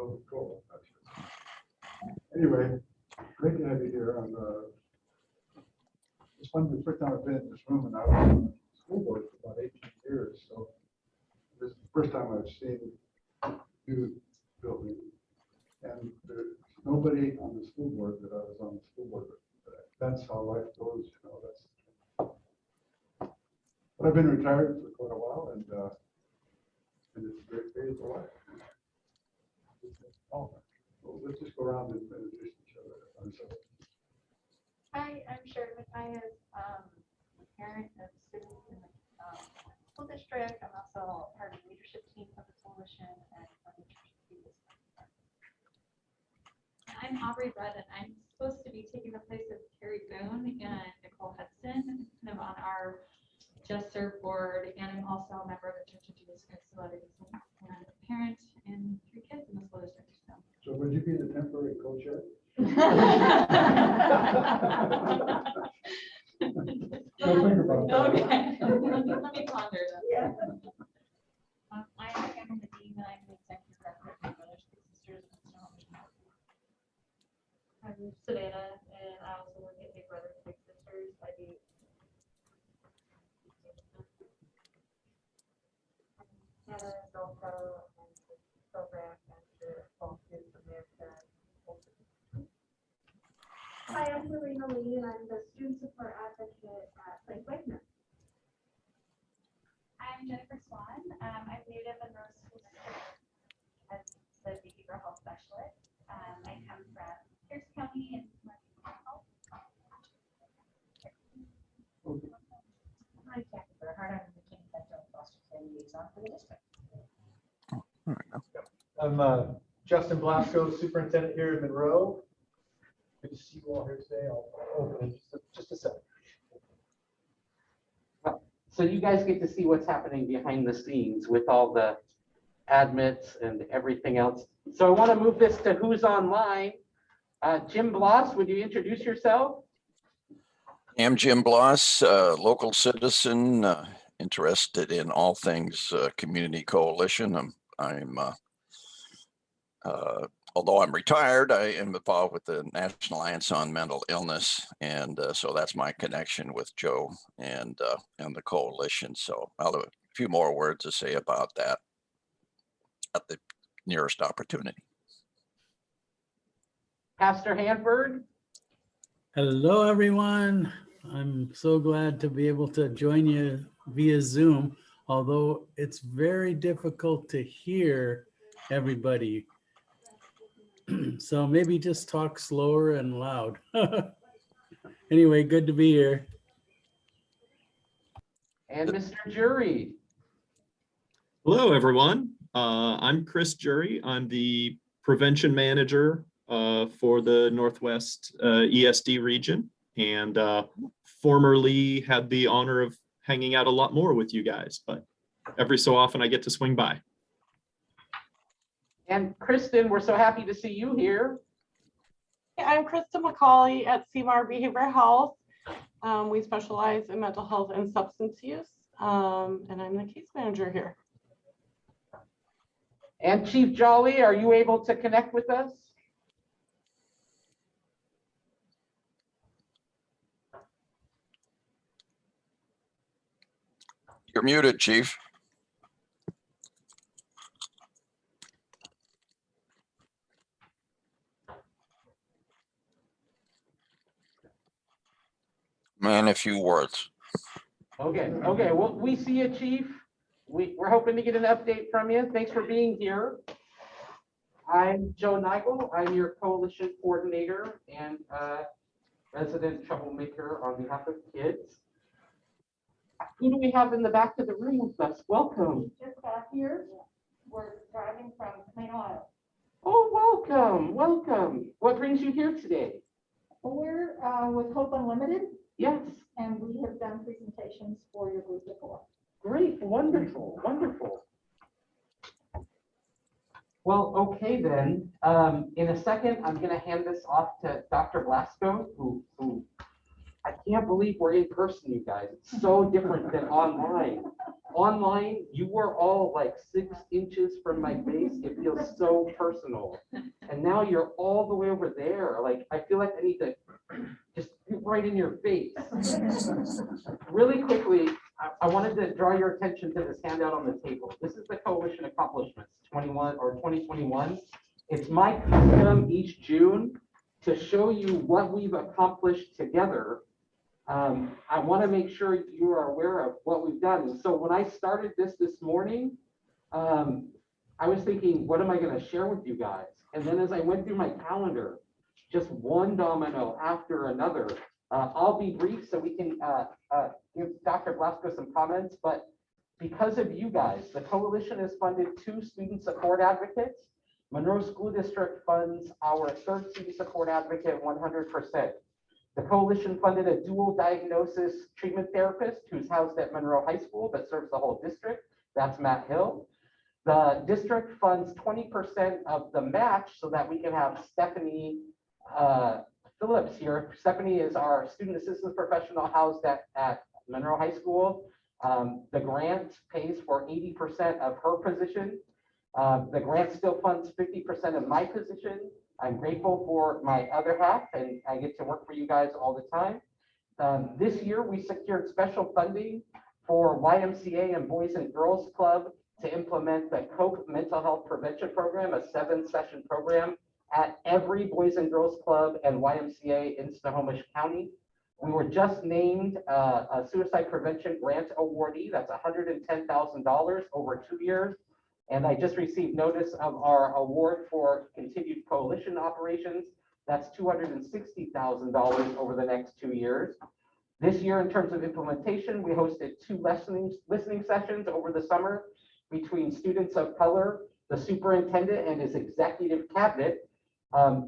Oh, cool. Anyway, great to have you here. It's fun. The first time I've been in this room, and I was on the school board for about 18 years. So this is the first time I've seen you building. And there's nobody on the school board that I was on the school board with. That's how life goes, you know. But I've been retired for quite a while, and it's a great phase of life. Oh, well, let's just go around and introduce each other. Hi, I'm Sherman. I am a parent of students in the school district. I'm also part of the leadership team of the coalition and I'm Aubrey Brett, and I'm supposed to be taking the place of Carrie Boone and Nicole Hudson, kind of on our Just Serve board, and I'm also a member of the Church of Jesus Christ of Latter-day Saints and a parent and 3 kids in the school district. So would you be the temporary co-chair? Okay. Let me ponder that. Yeah. I'm Cameron Medina. I'm the executive director of Brothers and Sisters of Snow. I'm Savannah, and I also work at Big Brothers Big Sisters. I do Hannah is also on the program and the Fall Kids America. Hi, I'm Marina Lee, and I'm the student support advocate at Lake Wagner. I'm Jennifer Swan. I'm new to Monroe School District as the behavioral health specialist. I come from Pierce County and Health. Hi, Kathy Berhart. I'm the King Center Foster Care Liaison for the district. I'm Justin Blasco, superintendent here in Monroe. Good to see you all here today. I'll open in just a second. So you guys get to see what's happening behind the scenes with all the admits and everything else. So I want to move this to who's online. Jim Bloss, would you introduce yourself? I'm Jim Bloss, local citizen, interested in all things community coalition. Although I'm retired, I am involved with the National Alliance on Mental Illness, and so that's my connection with Joe and the coalition. So I'll have a few more words to say about that at the nearest opportunity. Pastor Hanford. Hello, everyone. I'm so glad to be able to join you via Zoom, although it's very difficult to hear everybody. So maybe just talk slower and loud. Anyway, good to be here. And Mr. Jury. Hello, everyone. I'm Chris Jury. I'm the prevention manager for the Northwest ESD region, and formerly had the honor of hanging out a lot more with you guys, but every so often I get to swing by. And Kristen, we're so happy to see you here. I'm Krista McCauley at CMAR Behavioral Health. We specialize in mental health and substance use, and I'm the case manager here. And Chief Jolly, are you able to connect with us? You're muted, Chief. Man, a few words. Okay, well, we see you, Chief. We're hoping to get an update from you. Thanks for being here. I'm Joe Nigel. I'm your coalition coordinator and resident troublemaker on behalf of kids. Who do we have in the back of the room with us? Welcome. Just got here. We're driving from Plain, Ohio. Oh, welcome, welcome. What brings you here today? We're with Hope Unlimited, Yes. and we have done presentations for your group before. Great, wonderful, wonderful. Well, okay then. In a second, I'm going to hand this off to Dr. Blasco, who I can't believe we're in person, you guys. It's so different than online. Online, you were all like 6 inches from my face. It feels so personal. And now you're all the way over there. Like, I feel like I need to just be right in your face. Really quickly, I wanted to draw your attention to this handout on the table. This is the Coalition Accomplishments 2021. It's my custom each June to show you what we've accomplished together. I want to make sure you are aware of what we've done. And so when I started this morning, I was thinking, what am I going to share with you guys? And then as I went through my calendar, just one domino after another. I'll be brief so we can give Dr. Blasco some comments, but because of you guys, the coalition has funded 2 student support advocates. Monroe School District funds our 3rd student support advocate 100%. The coalition funded a dual diagnosis treatment therapist who's housed at Monroe High School but serves the whole district. That's Matt Hill. The district funds 20% of the match so that we can have Stephanie Phillips here. Stephanie is our student assistance professional housed at Monroe High School. The grant pays for 80% of her position. The grant still funds 50% of my position. I'm grateful for my other half, and I get to work for you guys all the time. This year, we secured special funding for YMCA and Boys and Girls Club to implement the COPE Mental Health Prevention Program, a 7-session program at every Boys and Girls Club and YMCA in Snohomish County. We were just named a suicide prevention grant awardee. That's $110,000 over 2 years. And I just received notice of our award for continued coalition operations. That's $260,000 over the next 2 years. This year, in terms of implementation, we hosted 2 listening sessions over the summer between students of color, the superintendent, and his executive cabinet.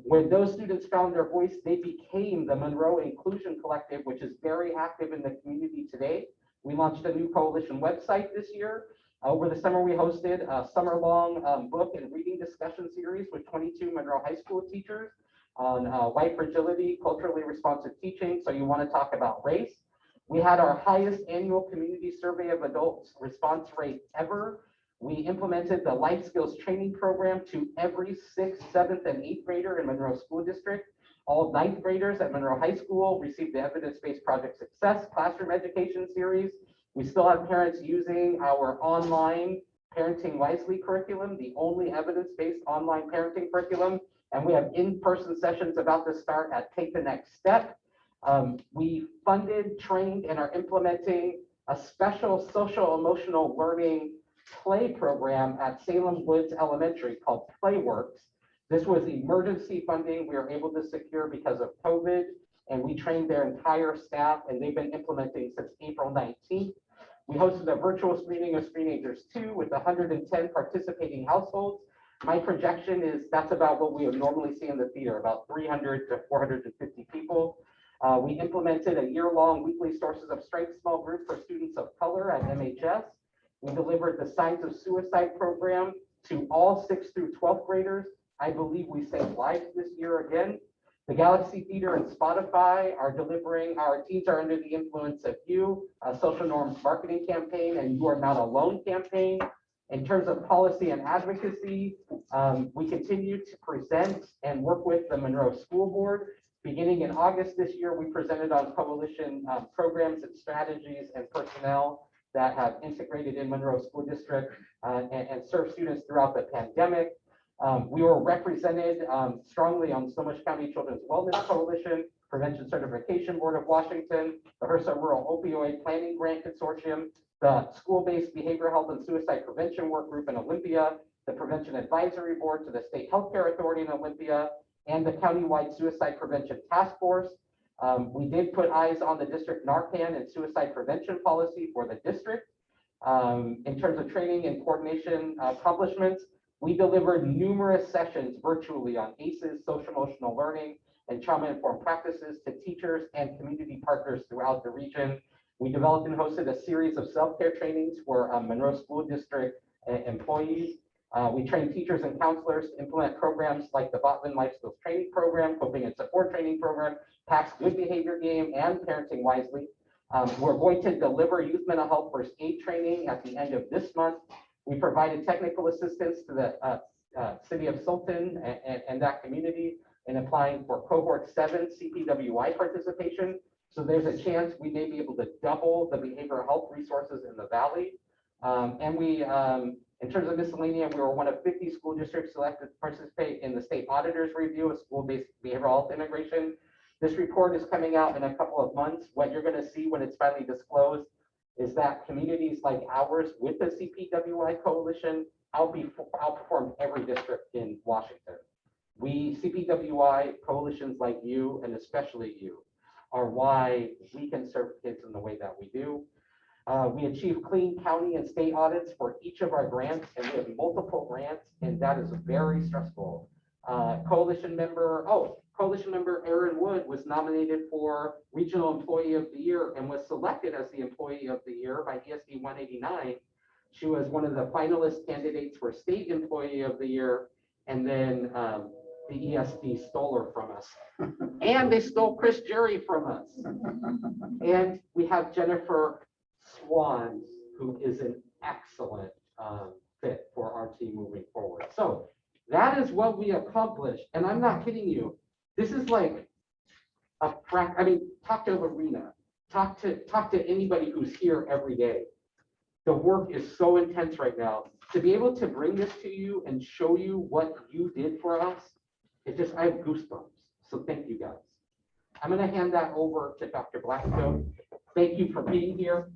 When those students found their voice, they became the Monroe Inclusion Collective, which is very active in the community today. We launched a new coalition website this year. Over the summer, we hosted a summer-long book and reading discussion series with 22 Monroe High School teachers on white fragility, culturally responsive teaching. So you want to talk about race. We had our highest annual community survey of adults response rate ever. We implemented the life skills training program to every 6th, 7th, and 8th grader in Monroe School District. All 9th graders at Monroe High School received the evidence-based project success classroom education series. We still have parents using our online Parenting Wisely curriculum, the only evidence-based online parenting curriculum. And we have in-person sessions about to start at Take the Next Step. We funded, trained, and are implementing a special social emotional learning play program at Salem Woods Elementary called Playworks. This was emergency funding we were able to secure because of COVID, and we trained their entire staff, and they've been implementing since April 19th. We hosted a virtual screening of Screenagers 2 with 110 participating households. My projection is that's about what we would normally see in the theater, about 300 to 450 people. We implemented a year-long weekly Sources of Strength small group for students of color at MHS. We delivered the Signs of Suicide program to all 6th through 12th graders. I believe we saved lives this year again. The Galaxy Theater and Spotify are delivering our Teens Are Under the Influence of You, a social norms marketing campaign, and You Are Not Alone campaign. In terms of policy and advocacy, we continue to present and work with the Monroe School Board. Beginning in August this year, we presented on coalition programs and strategies and personnel that have integrated in Monroe School District and serve students throughout the pandemic. We were represented strongly on Snohomish County Children's Wellness Coalition, Prevention Certification Board of Washington, the HRSA Rural Opioid Planning Grant Consortium, the School-Based Behavioral Health and Suicide Prevention Work Group in Olympia, the Prevention Advisory Board to the State Healthcare Authority in Olympia, and the Countywide Suicide Prevention Task Force. We did put eyes on the district Narcan and suicide prevention policy for the district. In terms of training and coordination accomplishments, we delivered numerous sessions virtually on ACEs, social emotional learning, and trauma-informed practices to teachers and community partners throughout the region. We developed and hosted a series of self-care trainings for Monroe School District employees. We train teachers and counselors to implement programs like the Botman Life Skills Training Program, Coping and Support Training Program, PAC's Good Behavior Game, and Parenting Wisely. We're going to deliver youth mental health first aid training at the end of this month. We provided technical assistance to the city of Sultan and that community in applying for cohort 7 CPWI participation. So there's a chance we may be able to double the behavioral health resources in the valley. And we, in terms of miscellaneous, we were one of 50 school districts selected to participate in the state auditor's review of school-based behavioral health integration. This report is coming out in a couple of months. What you're going to see when it's finally disclosed is that communities like ours with the CPWI coalition outperformed every district in Washington. We, CPWI coalitions like you, and especially you, are why we can serve kids in the way that we do. We achieve clean county and state audits for each of our grants, and we have multiple grants, and that is very stressful. Coalition member Erin Wood was nominated for Regional Employee of the Year and was selected as the Employee of the Year by ESD 189. She was one of the finalist candidates for State Employee of the Year, and then the ESD stole her from us. And they stole Chris Jerry from us. And we have Jennifer Swan, who is an excellent fit for our team moving forward. So that is what we accomplished. And I'm not kidding you. This is like a I mean, talk to Lorena, talk to anybody who's here every day. The work is so intense right now. To be able to bring this to you and show you what you did for us, it just, I have goosebumps. So thank you guys. I'm going to hand that over to Dr. Blackstone. Thank you for being here.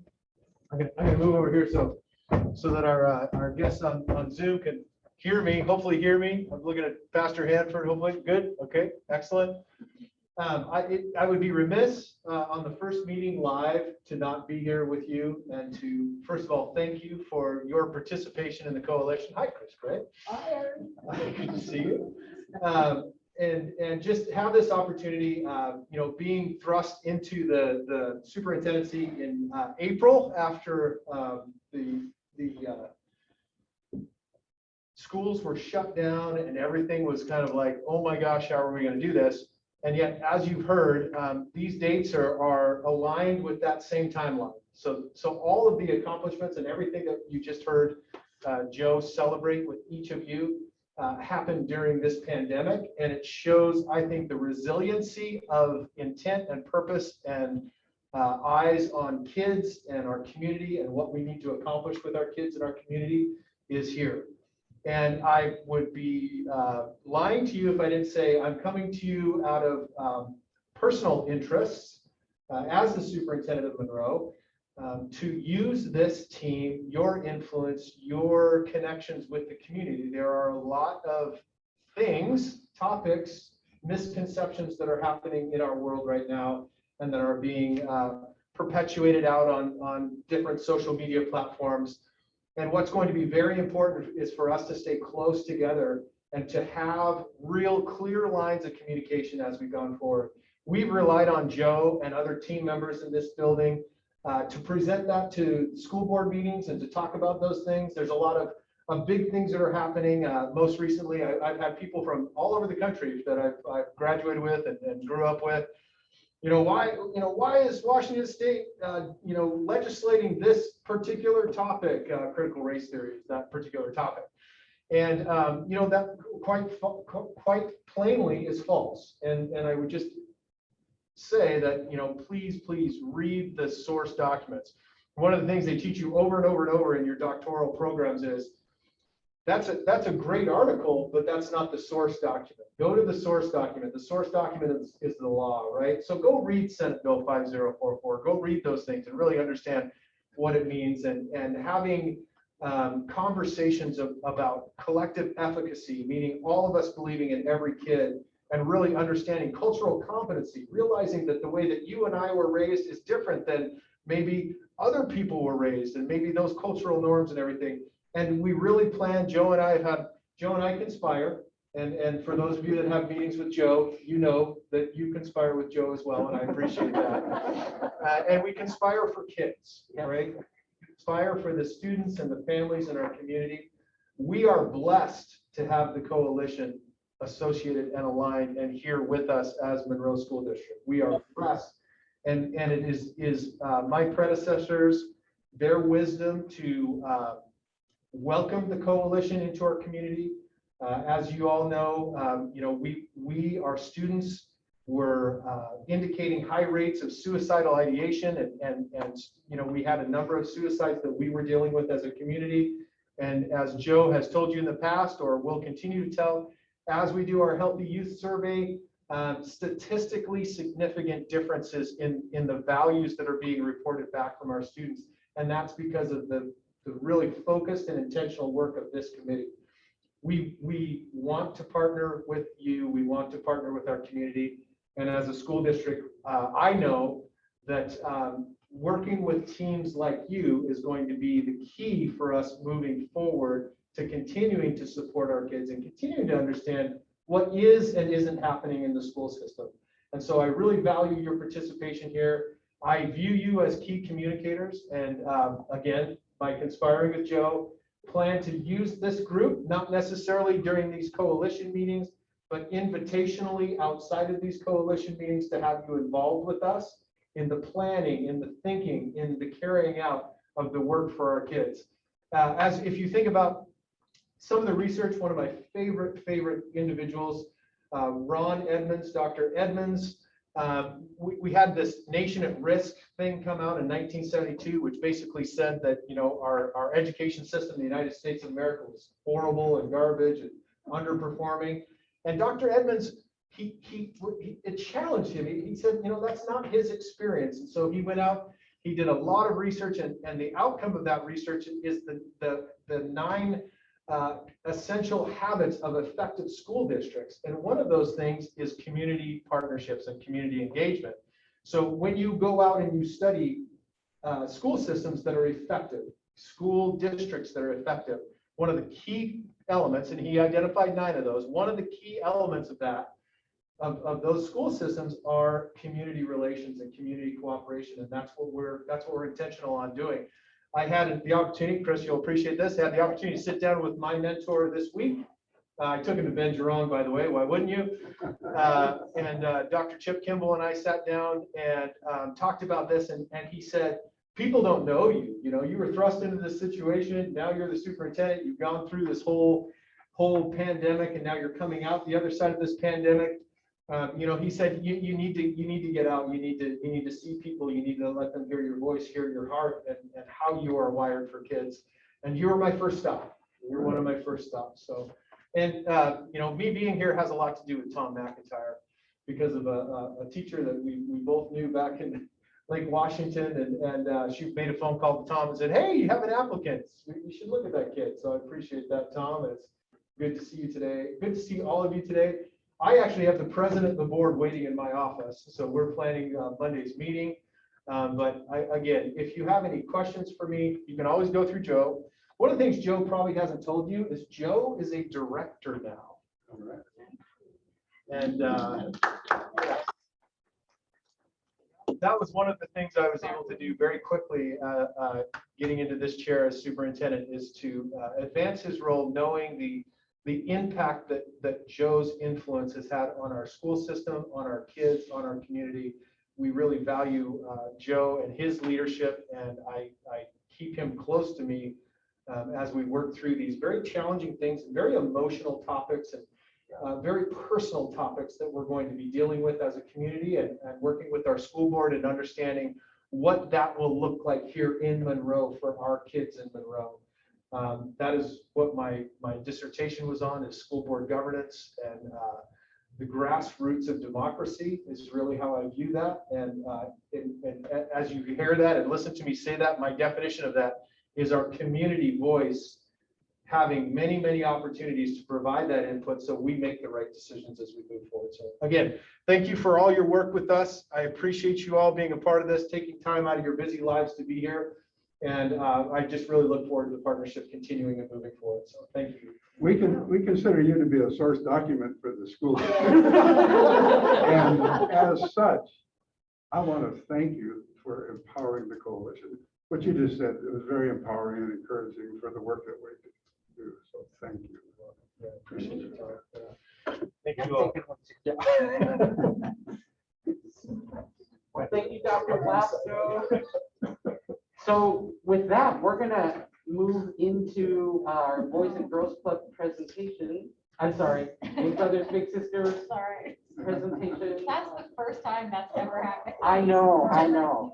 I'm gonna move over here so that our guests on Zoom can hear me, hopefully hear me. I'm looking at Pastor Hanford, hopefully good. Okay, excellent. I would be remiss on the first meeting live to not be here with you and to, first of all, thank you for your participation in the coalition. Hi, Chris Craig. Hi, Aaron. Good to see you. And just have this opportunity, being thrust into the superintendency in April after the schools were shut down and everything was kind of like, oh my gosh, how are we going to do this? And yet, as you've heard, these dates are aligned with that same timeline. So all of the accomplishments and everything that you just heard Joe celebrate with each of you happened during this pandemic. And it shows, I think, the resiliency of intent and purpose and eyes on kids and our community and what we need to accomplish with our kids and our community is here. And I would be lying to you if I didn't say I'm coming to you out of personal interests as the superintendent of Monroe to use this team, your influence, your connections with the community. There are a lot of things, topics, misconceptions that are happening in our world right now and that are being perpetuated out on different social media platforms. And what's going to be very important is for us to stay close together and to have real clear lines of communication as we've gone forward. We've relied on Joe and other team members in this building to present that to school board meetings and to talk about those things. There's a lot of big things that are happening. Most recently, I've had people from all over the country that I've graduated with and grew up with. Why is Washington State, legislating this particular topic, critical race theory, that particular topic? And, that quite plainly is false. And I would just say that, please read the source documents. One of the things they teach you over and over and over in your doctoral programs is that's a great article, but that's not the source document. Go to the source document. The source document is the law, right? So go read Senate Bill 5044. Go read those things and really understand what it means, and having conversations about collective efficacy, meaning all of us believing in every kid and really understanding cultural competency, realizing that the way that you and I were raised is different than maybe other people were raised, and maybe those cultural norms and everything. And we really plan, Joe and I conspire. And for those of you that have meetings with Joe, you know that you conspire with Joe as well, and I appreciate that. And we conspire for kids, right? Conspire for the students and the families in our community. We are blessed to have the coalition associated and aligned and here with us as Monroe School District. We are blessed. And it is my predecessors, their wisdom to welcome the coalition into our community. As you all know, our students were indicating high rates of suicidal ideation, and we had a number of suicides that we were dealing with as a community. And as Joe has told you in the past, or will continue to tell, as we do our Healthy Youth Survey, statistically significant differences in the values that are being reported back from our students. And that's because of the really focused and intentional work of this committee. We want to partner with you. We want to partner with our community. And as a school district, I know that working with teams like you is going to be the key for us moving forward to continuing to support our kids and continuing to understand what is and isn't happening in the school system. And so I really value your participation here. I view you as key communicators. And again, by conspiring with Joe, plan to use this group, not necessarily during these coalition meetings, but invitationally outside of these coalition meetings to have you involved with us in the planning, in the thinking, in the carrying out of the work for our kids. As if you think about some of the research, one of my favorite individuals, Ron Edmonds, Dr. Edmonds, we had this Nation at Risk thing come out in 1972, which basically said that, our education system in the United States of America was horrible and garbage and underperforming. And Dr. Edmonds, it challenged him. He said, that's not his experience. And so he went out, he did a lot of research, and the outcome of that research is the 9 essential habits of effective school districts. And one of those things is community partnerships and community engagement. So when you go out and you study school systems that are effective, school districts that are effective, one of the key elements, and he identified 9 of those, one of the key elements of that, of those school systems are community relations and community cooperation. And that's what we're intentional on doing. I had the opportunity, Chris, you'll appreciate this, I had the opportunity to sit down with my mentor this week. I took him to Ben Jerome, by the way, why wouldn't you? And Dr. Chip Kimball and I sat down and talked about this, and he said, people don't know you. You were thrust into this situation, now you're the superintendent, you've gone through this whole pandemic, and now you're coming out the other side of this pandemic. He said, you need to get out. You need to see people. You need to let them hear your voice, hear your heart, and how you are wired for kids. And you were my first stop. You're one of my first stops. So, and me being here has a lot to do with Tom McIntyre, because of a teacher that we both knew back in Lake Washington, and she made a phone call to Tom and said, hey, you have an applicant. You should look at that kid. So I appreciate that, Tom. It's good to see you today. Good to see all of you today. I actually have the president of the board waiting in my office, so we're planning Monday's meeting. But again, if you have any questions for me, you can always go through Joe. One of the things Joe probably hasn't told you is Joe is a director now. All right. And that was one of the things I was able to do very quickly getting into this chair as superintendent, is to advance his role, knowing the impact that Joe's influence has had on our school system, on our kids, on our community. We really value Joe and his leadership, and I keep him close to me as we work through these very challenging things, very emotional topics, and very personal topics that we're going to be dealing with as a community, and working with our school board and understanding what that will look like here in Monroe for our kids in Monroe. That is what my dissertation was on, is school board governance, and the grassroots of democracy is really how I view that. And as you hear that and listen to me say that, my definition of that is our community voice having many opportunities to provide that input so we make the right decisions as we move forward. So again, thank you for all your work with us. I appreciate you all being a part of this, taking time out of your busy lives to be here. And I just really look forward to the partnership continuing and moving forward. So thank you. We consider you to be a source document for the school. And as such, I want to thank you for empowering the coalition. What you just said, it was very empowering and encouraging for the work that we do. do, so thank you. I appreciate your time. Thank you all. Well, thank you, Dr. Blasco. So with that, we're gonna move into our Boys and Girls Club presentation. I'm sorry, Big Brothers Big Sisters Sorry. presentation. That's the first time that's ever happened. I know, I know.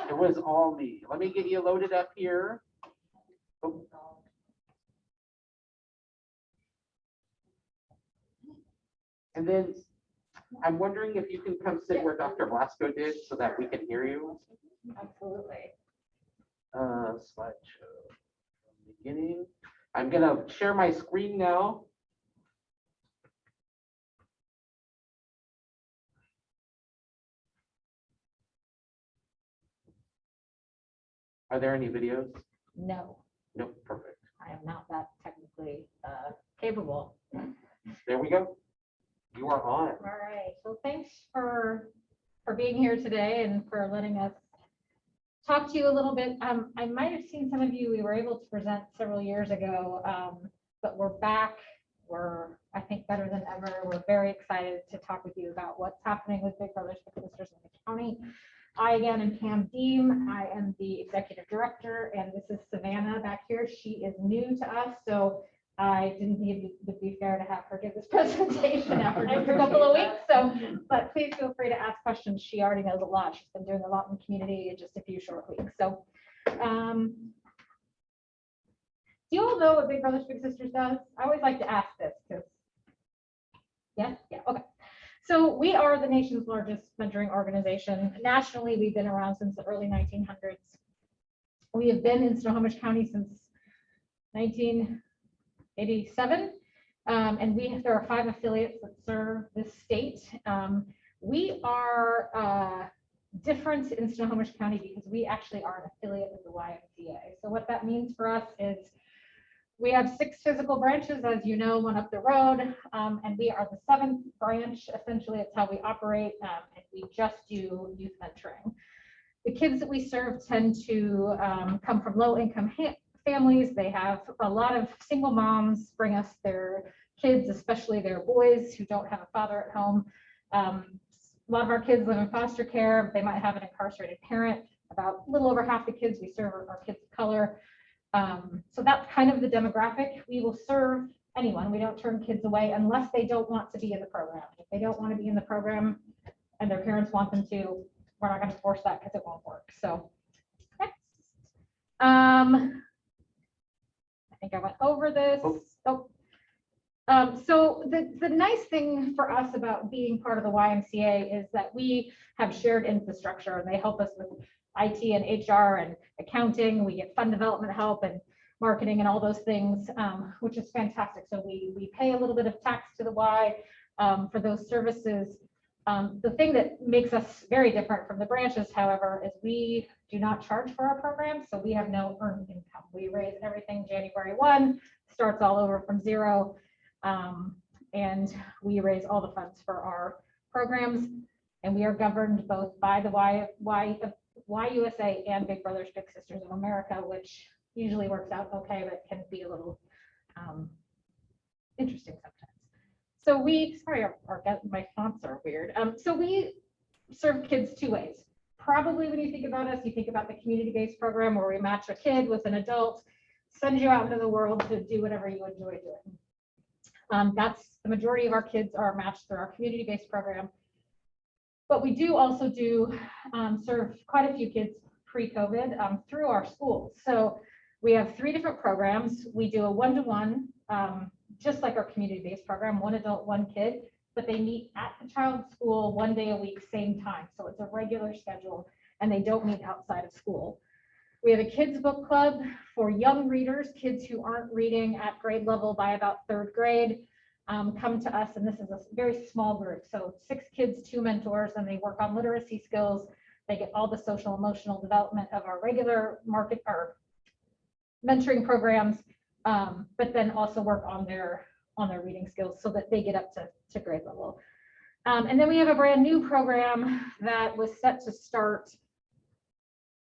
It was all me. Let me get you loaded up here. Oh. And then I'm wondering if you can come sit where Dr. Blasco did so that we can hear you. Absolutely. Slideshow from beginning. I'm gonna share my screen now. Are there any videos? No, Nope, perfect. I am not that technically capable. There we go. You are on. All right, so thanks for being here today and for letting us talk to you a little bit. I might have seen some of you, we were able to present several years ago, but we're back. We're, I think, better than ever. We're very excited to talk with you about what's happening with Big Brothers Big Sisters in the county. I, again, am Pam Deem. I am the executive director, and this is Savannah back here. She is new to us, so I didn't think it would be fair to have her give this presentation after just a couple of weeks. So, but please feel free to ask questions. She already knows a lot. She's been doing a lot in the community in just a few short weeks. So, do you all know what Big Brothers Big Sisters does? I always like to ask this because, yes, yeah, okay. So we are the nation's largest mentoring organization. Nationally, we've been around since the early 1900s. We have been in Snohomish County since 1987, and there are 5 affiliates that serve this state. We are different in Snohomish County because we actually are an affiliate of the YMCA. So what that means for us is we have 6 physical branches, as you know, one up the road, and we are the 7th branch. Essentially, it's how we operate, and we just do youth mentoring. The kids that we serve tend to come from low-income families. They have a lot of single moms bring us their kids, especially their boys who don't have a father at home. A lot of our kids live in foster care. They might have an incarcerated parent. About a little over half the kids we serve are kids of color. So that's kind of the demographic. We will serve anyone. We don't turn kids away unless they don't want to be in the program. If they don't want to be in the program and their parents want them to, we're not going to force that because it won't work. So next. I think I went over this. So the nice thing for us about being part of the YMCA is that we have shared infrastructure, and they help us with IT and HR and accounting. We get fund development help and marketing and all those things, which is fantastic. So we pay a little bit of tax to the Y for those services. The thing that makes us very different from the branches, however, is we do not charge for our program, so we have no earned income. We raise everything January 1, starts all over from zero, and we raise all the funds for our programs, and we are governed both by the YUSA and Big Brothers Big Sisters of America, which usually works out okay, but can be a little interesting sometimes. So my fonts are weird. So we serve kids 2 ways. Probably when you think about us, you think about the community-based program where we match a kid with an adult, send you out into the world to do whatever you enjoy doing. That's the majority of our kids are matched through our community-based program. But we do also serve quite a few kids pre-COVID through our schools. So we have 3 different programs. We do a 1-to-1, just like our community-based program, 1 adult, 1 kid, but they meet at the child's school 1 day a week, same time. So it's a regular schedule, and they don't meet outside of school. We have a kids book club for young readers, kids who aren't reading at grade level by about 3rd grade. Come to us, and this is a very small group. So 6 kids, 2 mentors, and they work on literacy skills. They get all the social emotional development of our regular mentoring programs, but then also work on their reading skills so that they get up to grade level. And then we have a brand new program that was set to start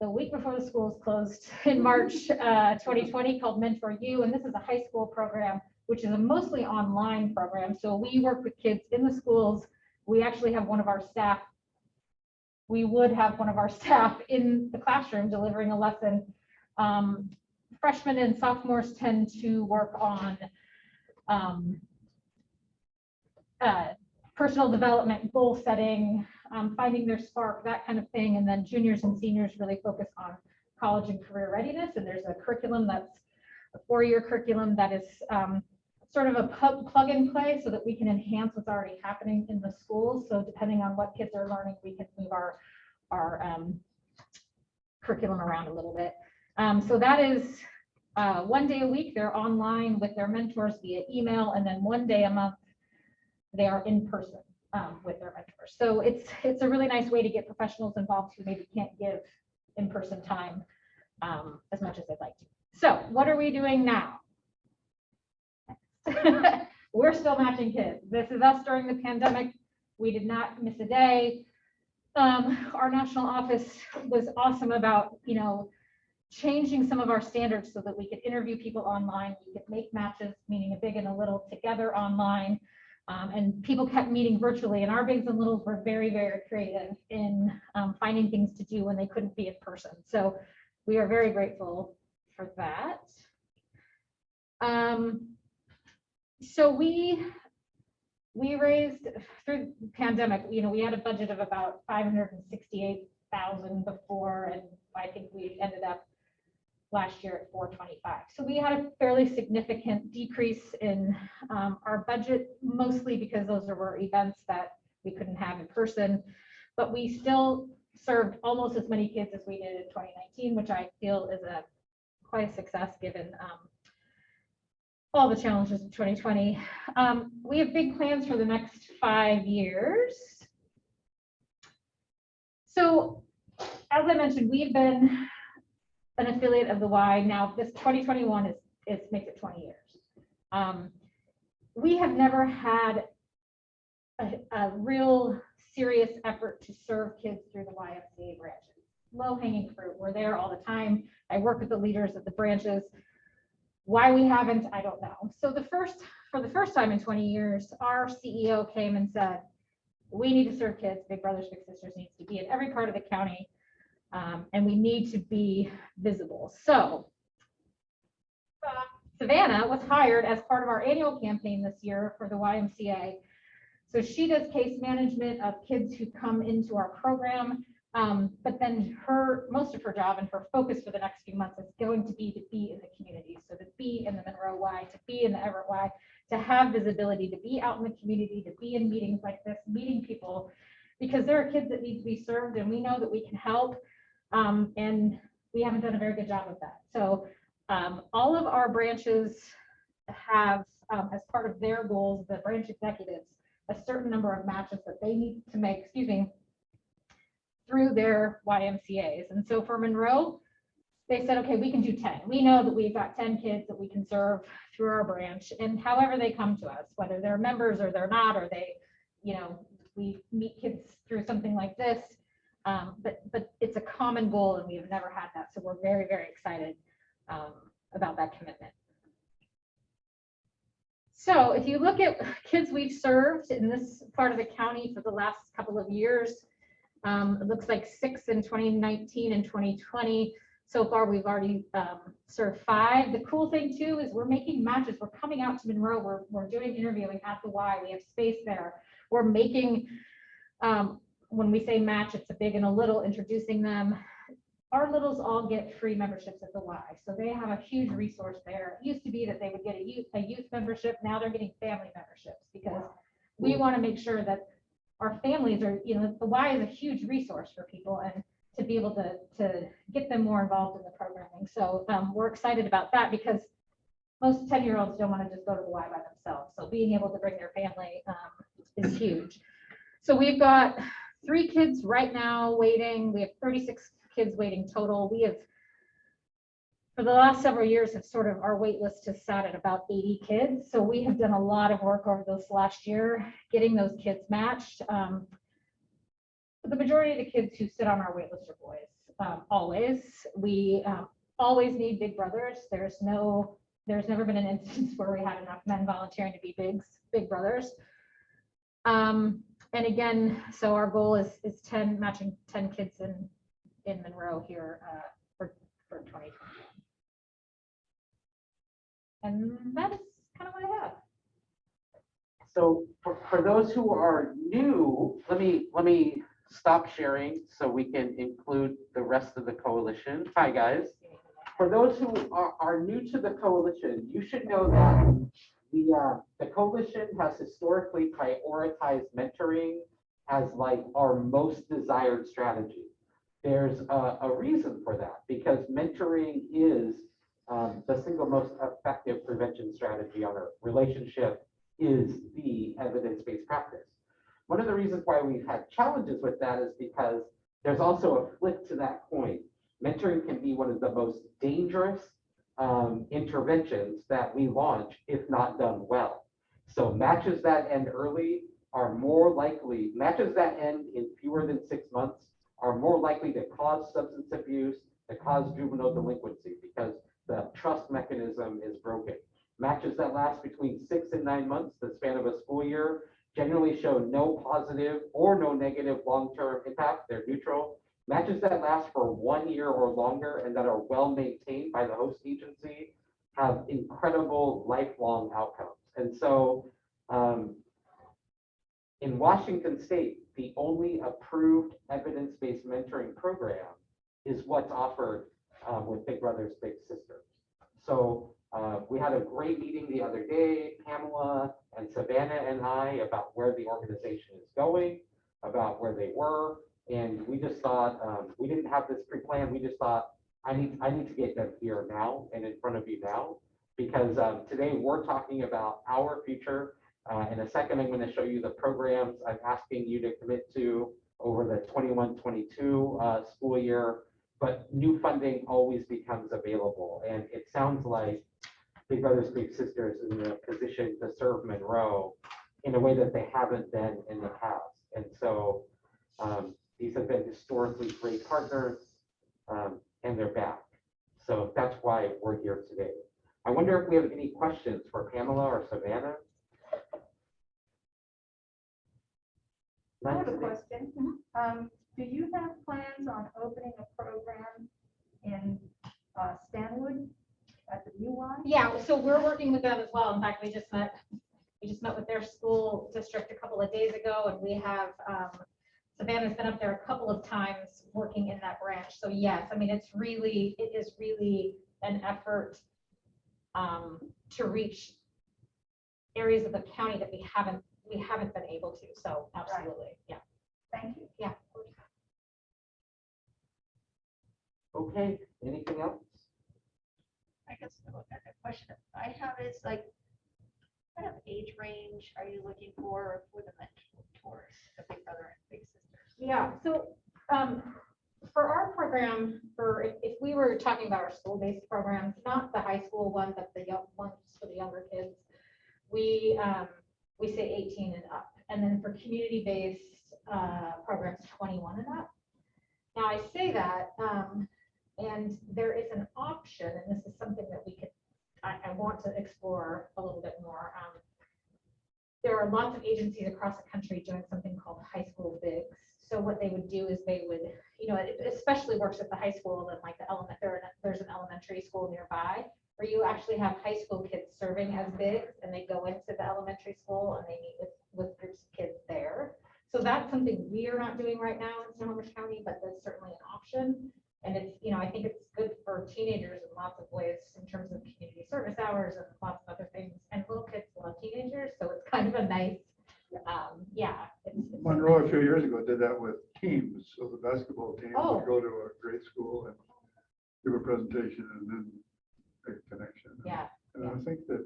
the week before the schools closed in March 2020 called Mentor You. And this is a high school program, which is a mostly online program. So we work with kids in the schools. We actually have one of our staff. We would have one of our staff in the classroom delivering a lesson. Freshmen and sophomores tend to work on personal development, goal setting, finding their spark, that kind of thing. And then juniors and seniors really focus on college and career readiness. And there's a curriculum that's a 4-year curriculum that is sort of a plug and play so that we can enhance what's already happening in the schools. So depending on what kids are learning, we can move our curriculum around a little bit. So that is 1 day a week. They're online with their mentors via email, and then 1 day a month they are in person with their mentors. So it's a really nice way to get professionals involved who maybe can't give in-person time as much as they'd like to. So what are we doing now? We're still matching kids. This is us during the pandemic. We did not miss a day. Our national office was awesome about, changing some of our standards so that we could interview people online. We could make matches, meaning a big and a little, together online. And people kept meeting virtually, and our bigs and littles were very, very creative in finding things to do when they couldn't be in person. So we are very grateful for that. So we raised through the pandemic, we had a budget of about $568,000 before, and I think we ended up last year at 425. So we had a fairly significant decrease in our budget, mostly because those were events that we couldn't have in person, but we still served almost as many kids as we did in 2019, which I feel is quite a success given all the challenges of 2020. We have big plans for the next 5 years. So as I mentioned, we've been an affiliate of the Y. Now this 2021 makes it 20 years. We have never had a real serious effort to serve kids through the YMCA branches. Low-hanging fruit. We're there all the time. I work with the leaders at the branches. Why we haven't, I don't know. So for the first time in 20 years, our CEO came and said, we need to serve kids. Big Brothers Big Sisters needs to be in every part of the county. And we need to be visible. So Savannah was hired as part of our annual campaign this year for the YMCA. So she does case management of kids who come into our program. But then most of her job and her focus for the next few months is going to be in the community. So to be in the Monroe Y, to be in the Everett Y, to have visibility, to be out in the community, to be in meetings like this, meeting people, because there are kids that need to be served and we know that we can help. And we haven't done a very good job of that. So all of our branches have, as part of their goals, the branch executives, a certain number of matches that they need to make, through their YMCAs. And so for Monroe, they said, okay, we can do 10. We know that we've got 10 kids that we can serve through our branch, and however they come to us, whether they're members or they're not, or they, we meet kids through something like this. But it's a common goal, and we have never had that. So we're very, very excited about that commitment. So if you look at kids we've served in this part of the county for the last couple of years, it looks like 6 in 2019 and 2020. So far, we've already served 5. The cool thing too is we're making matches. We're coming out to Monroe. We're doing interviewing at the Y. We have space there. We're making, when we say match, it's a big and a little, introducing them. Our littles all get free memberships at the Y. So they have a huge resource there. It used to be that they would get a youth membership. Now they're getting family memberships because we want to make sure that our families are, the Y is a huge resource for people, and to be able to get them more involved in the programming. So we're excited about that because most 10-year-olds don't want to just go to the Y by themselves. So being able to bring their family is huge. So we've got 3 kids right now waiting. We have 36 kids waiting total. We have, for the last several years, our wait list has sat at about 80 kids. So we have done a lot of work over this last year, getting those kids matched. The majority of the kids who sit on our wait list are boys. always. We always need big brothers. There's never been an instance where we had enough men volunteering to be big brothers. And again, so our goal is 10, matching 10 kids in Monroe here for 2020. And that is kind of what I have. So for those who are new, let me stop sharing so we can include the rest of the coalition. Hi, guys. For those who are new to the coalition, you should know that the coalition has historically prioritized mentoring as like our most desired strategy. There's a reason for that, because mentoring is the single most effective prevention strategy on earth. Relationship is the evidence-based practice. One of the reasons why we've had challenges with that is because there's also a flip to that coin. Mentoring can be one of the most dangerous interventions that we launch if not done well. So matches that end early are more likely, matches that end in fewer than 6 months are more likely to cause substance abuse, to cause juvenile delinquency, because the trust mechanism is broken. Matches that last between 6 and 9 months, the span of a school year, generally show no positive or no negative long-term impact. They're neutral. Matches that last for 1 year or longer and that are well maintained by the host agency have incredible lifelong outcomes. And so in Washington State, the only approved evidence-based mentoring program is what's offered with Big Brothers Big Sisters. So we had a great meeting the other day, Pamela and Savannah and I, about where the organization is going, about where they were. And we just thought, we didn't have this pre-planned. We just thought, I need to get them here now and in front of you now, because today we're talking about our future. In a second, I'm going to show you the programs I'm asking you to commit to over the 21-22 school year, but new funding always becomes available. And it sounds like Big Brothers Big Sisters is in a position to serve Monroe in a way that they haven't been in the past. And so these have been historically great partners, and they're back. So that's why we're here today. I wonder if we have any questions for Pamela or Savannah. I have a question. Do you have plans on opening a program in Stanwood at the new one? Yeah, so we're working with them as well. In fact, we just met with their school district a couple of days ago, and we have Savannah's been up there a couple of times working in that branch. So yes, I mean, it is really an effort to reach areas of the county that we haven't been able to. So absolutely, right. Yeah. Thank you. Yeah. Okay, anything else? I guess the question I have is like, what kind of age range are you looking for the mentors, the Big Brother and Big Sisters? Yeah, so for our program, if we were talking about our school-based programs, not the high school one, but the young ones for the younger kids, we say 18 and up. And then for community-based programs, 21 and up. Now I say that, and there is an option, and this is something that I want to explore a little bit more. There are lots of agencies across the country doing something called high school bigs. So what they would do is they would, it especially works at the high school and like there's an elementary school nearby where you actually have high school kids serving as bigs, and they go into the elementary school and they meet with groups of kids there. So that's something we are not doing right now in Snohomish County, but that's certainly an option. And it's, I think it's good for teenagers in lots of ways in terms of community service hours and lots of other things. And little kids love teenagers, so it's kind of a nice, it's Monroe a few years ago did that with teams. So the basketball team would go to a grade school and give a presentation and then make a connection. Yeah. And I think that,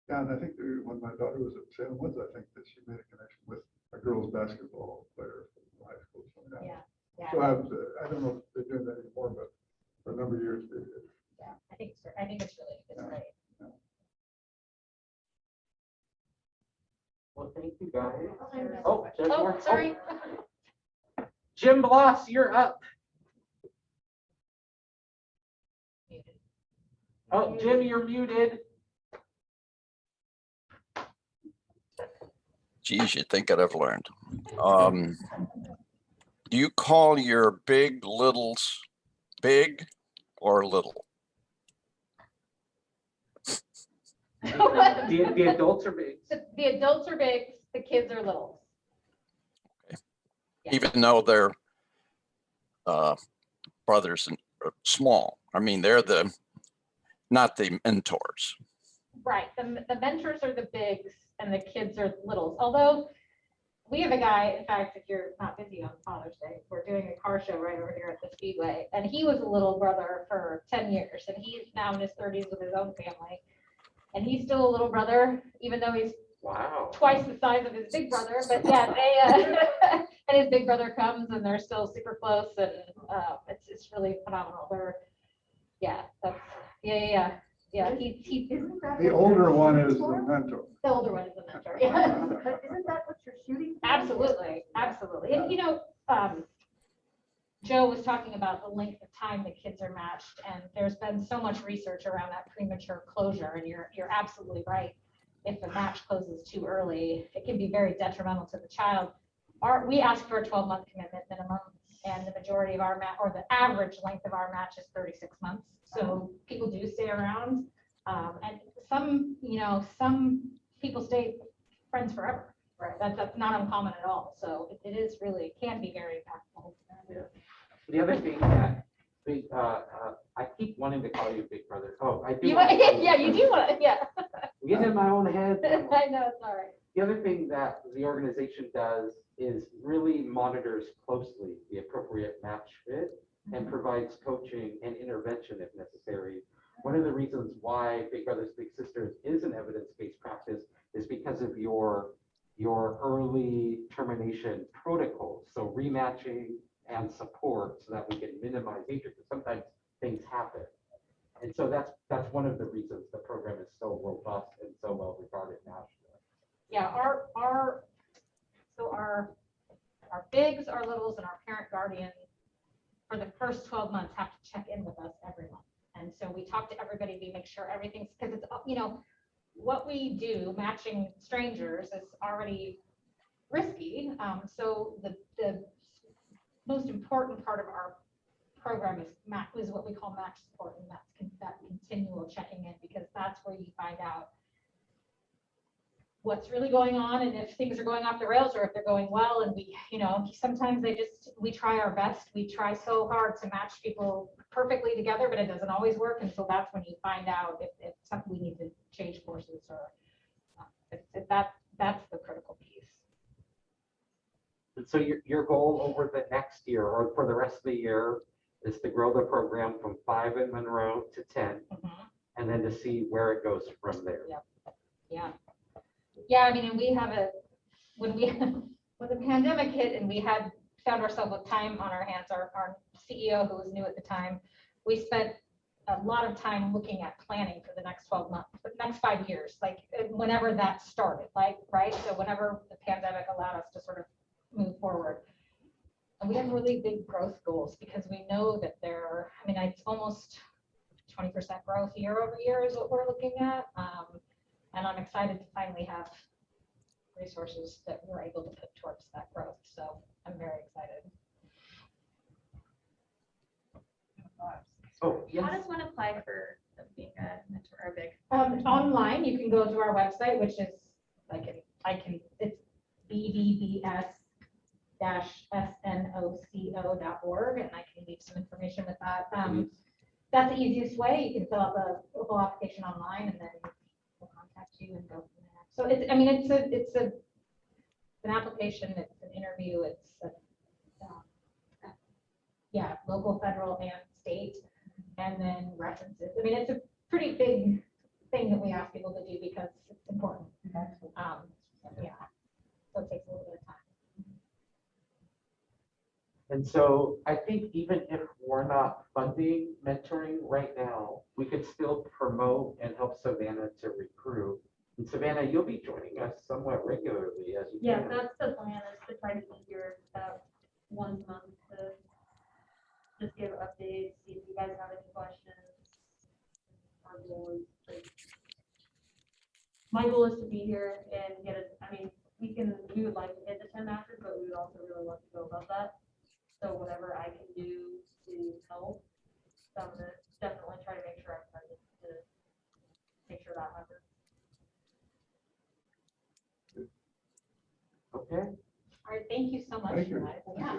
and I think when my daughter was at Salem Woods, I think that she made a connection with a girls basketball player from high school. Yeah. So I don't know if they're doing that anymore, but for a number of years they did. Yeah, I think it's really great. Yeah. Well, thank you guys. Oh, sorry. Jim Bloss, you're up. Oh, Jim, you're muted. Geez, you'd think I'd have learned. Do you call your big littles big or little? The adults are big. The adults are big, the kids are little. Yeah. Even though they're brothers and small. I mean, they're not the mentors. Right, the mentors are the bigs and the kids are littles. Although we have a guy, in fact, if you're not busy on Father's Day, we're doing a car show right over here at the Speedway. And he was a little brother for 10 years and he's now in his 30s with his own family. And he's still a little brother, even though he's twice the size of his big brother. But yeah, they and his big brother comes and they're still super close and it's really phenomenal. They're Isn't that The what older you're one shooting is the for? mentor. the older one is the mentor. Yeah. But isn't that what you're shooting for? Absolutely, absolutely. And you know, Joe was talking about the length of time the kids are matched, and there's been so much research around that premature closure, and you're absolutely right. If the match closes too early, it can be very detrimental to the child. We ask for a 12-month commitment minimum, and the majority of our match, or the average length of our match is 36 months. So people do stay around, and some people stay friends forever. Right. That's not uncommon at all. So it is really, it can be very impactful. Yeah. The other thing that I keep wanting to call you Big Brother. Oh, I do. Yeah, you do want to, yeah. I'm getting in my own head. I know, it's all right. The other thing that the organization does is really monitors closely the appropriate match fit and provides coaching and intervention if necessary. One of the reasons why Big Brothers Big Sisters is an evidence-based practice is because of your early termination protocols. So rematching and support so that we can minimize injury, because sometimes things happen. And so that's one of the reasons the program is so robust and so well regarded nationally. Yeah, our bigs, our littles, and our parent guardian for the first 12 months have to check in with us every month. And so we talk to everybody, we make sure everything's, because it's, you know, what we do, matching strangers, is already risky. So the most important part of our program is what we call match support, and that's that continual checking in, because that's where you find out what's really going on and if things are going off the rails or if they're going well. And we, you know, sometimes we try our best. We try so hard to match people perfectly together, but it doesn't always work. And so that's when you find out if something we need to change courses or that's the critical piece. And so your goal over the next year or for the rest of the year is to grow the program from 5 in Monroe to 10, and then to see where it goes from there. Yeah. Yeah, I mean, and we have when the pandemic hit and we found ourselves with time on our hands, our CEO, who was new at the time, we spent a lot of time looking at planning for the next 12 months, the next 5 years, like whenever that started, right? So whenever the pandemic allowed us to sort of move forward. And we have really big growth goals because we know that it's almost 20% growth year over year is what we're looking at. And I'm excited to finally have resources that we're able to put towards that growth. So I'm very excited. Oh, yes. How does one apply for being a mentor or big? Online, you can go to our website, which is it's bbbs-snoco.org, and I can leave some information with that. That's the easiest way. You can fill out the whole application online, and then we'll contact you and go from there. So it's an application, it's an interview, it's local, federal, and state, and then references. I mean, it's a pretty big thing that we ask people to do because it's important. So it takes a little bit of time. And so I think even if we're not funding mentoring right now, we could still promote and help Savannah to recruit. And Savannah, you'll be joining us somewhat regularly as you Yeah, can. that's the plan, is to try to be here about once a month to just give updates, see if you guys have any questions, or So whatever I can do to help, so I'm gonna definitely try to make sure I'm present to make sure that happens. Okay, All right, thank you so much, Thank you. guys. Yeah.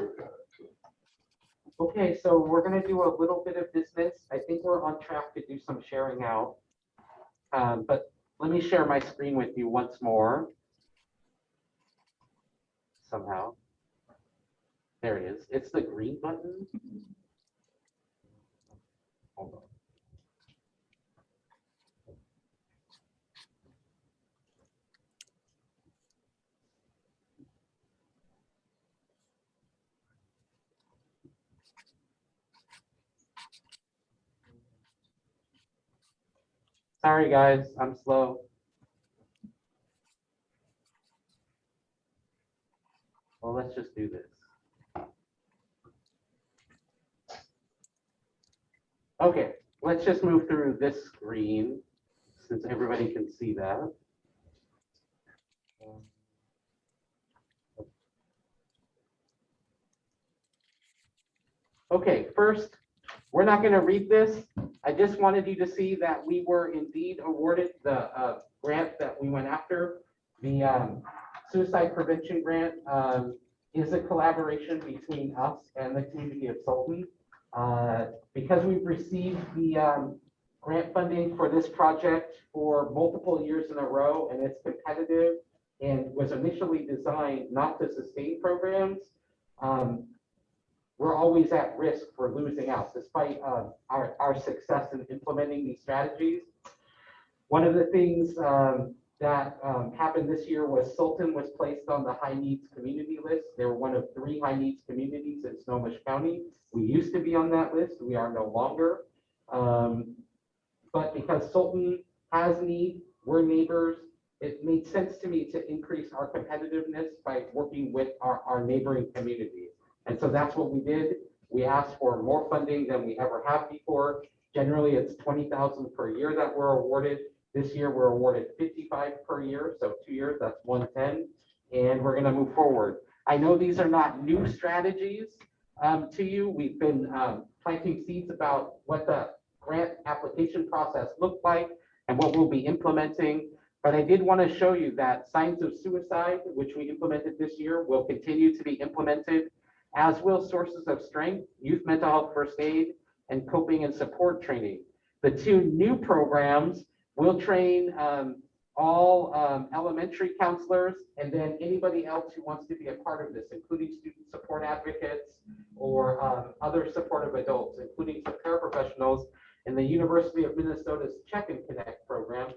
okay, so we're gonna do a little bit of business. I think we're on track to do some sharing out. But let me share my screen with you once more. Somehow. There it is. It's the green button. Hold on. Sorry, guys, I'm slow. Well, let's just do this. Okay, let's just move through this screen since everybody can see that. Okay, first, we're not going to read this. I just wanted you to see that we were indeed awarded the grant that we went after. The suicide prevention grant is a collaboration between us and the community of Sultan. Because we've received the grant funding for this project for multiple years in a row, and it's competitive and was initially designed not to sustain programs, we're always at risk for losing out despite our success in implementing these strategies. One of the things that happened this year was Sultan was placed on the high needs community list. They were one of 3 high needs communities in Snohomish County. We used to be on that list. We are no longer. But because Sultan has need, we're neighbors, it made sense to me to increase our competitiveness by working with our neighboring communities. And so that's what we did. We asked for more funding than we ever have before. Generally, it's $20,000 per year that we're awarded. This year, we're awarded $55,000 per year. So 2 years, that's $110,000. And we're going to move forward. I know these are not new strategies to you. We've been planting seeds about what the grant application process looked like and what we'll be implementing. But I did want to show you that signs of suicide, which we implemented this year, will continue to be implemented, as will sources of strength, youth mental health first aid, and coping and support training. The 2 new programs will train all elementary counselors and then anybody else who wants to be a part of this, including student support advocates or other supportive adults, including some paraprofessionals in the University of Minnesota's Check and Connect program.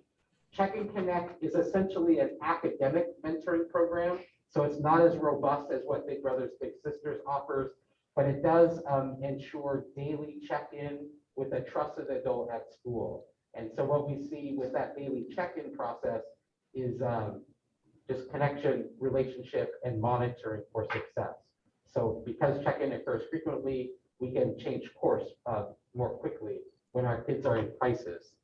Check and Connect is essentially an academic mentoring program. So it's not as robust as what Big Brothers Big Sisters offers, but it does ensure daily check-in with a trusted adult at school. And so what we see with that daily check-in process is just connection, relationship, and monitoring for success. So because check-in occurs frequently, we can change course more quickly when our kids are in crisis.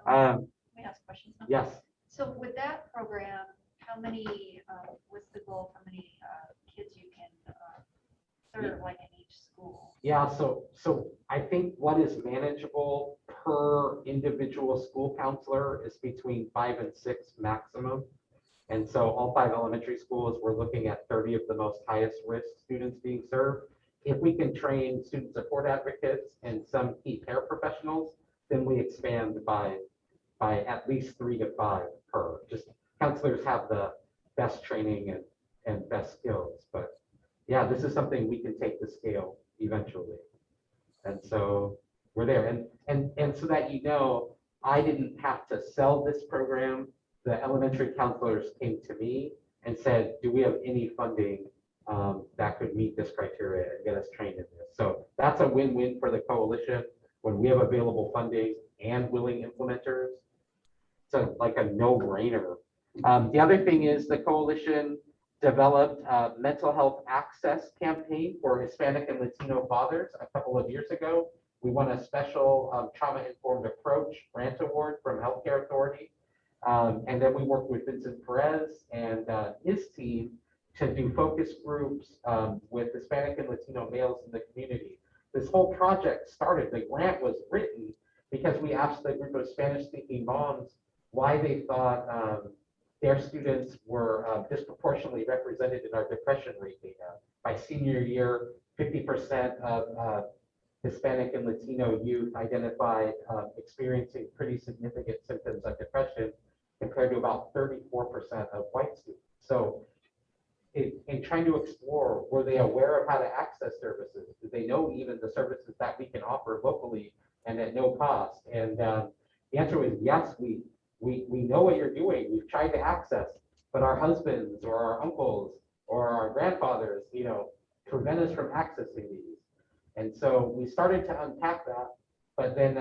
Let me ask questions. Yes. So with that program, how many, what's the goal, how many kids you can serve like in each school? Yeah, so I think what is manageable per individual school counselor is between 5 and 6 maximum. And so all 5 elementary schools, we're looking at 30 of the most highest risk students being served. If we can train student support advocates and some key paraprofessionals, then we expand by at least 3 to 5 per. Just counselors have the best training and best skills, but yeah, this is something we can take to scale eventually. And so we're there. And so that you know, I didn't have to sell this program. The elementary counselors came to me and said, do we have any funding that could meet this criteria and get us trained in this? So that's a win-win for the coalition when we have available funding and willing implementers. So like a no-brainer. The other thing is the coalition developed a mental health access campaign for Hispanic and Latino fathers a couple of years ago. We won a special trauma-informed approach grant award from Healthcare Authority. And then we worked with Vincent Perez and his team to do focus groups with Hispanic and Latino males in the community. This whole project started, the grant was written because we asked a group of Spanish-speaking moms why they thought their students were disproportionately represented in our depression rate data. By senior year, 50% of Hispanic and Latino youth identified experiencing pretty significant symptoms of depression compared to about 34% of white students. So in trying to explore, were they aware of how to access services? Do they know even the services that we can offer locally and at no cost? And the answer was yes, we know what you're doing. We've tried to access, but our husbands or our uncles or our grandfathers, prevent us from accessing these. And so we started to unpack that, but then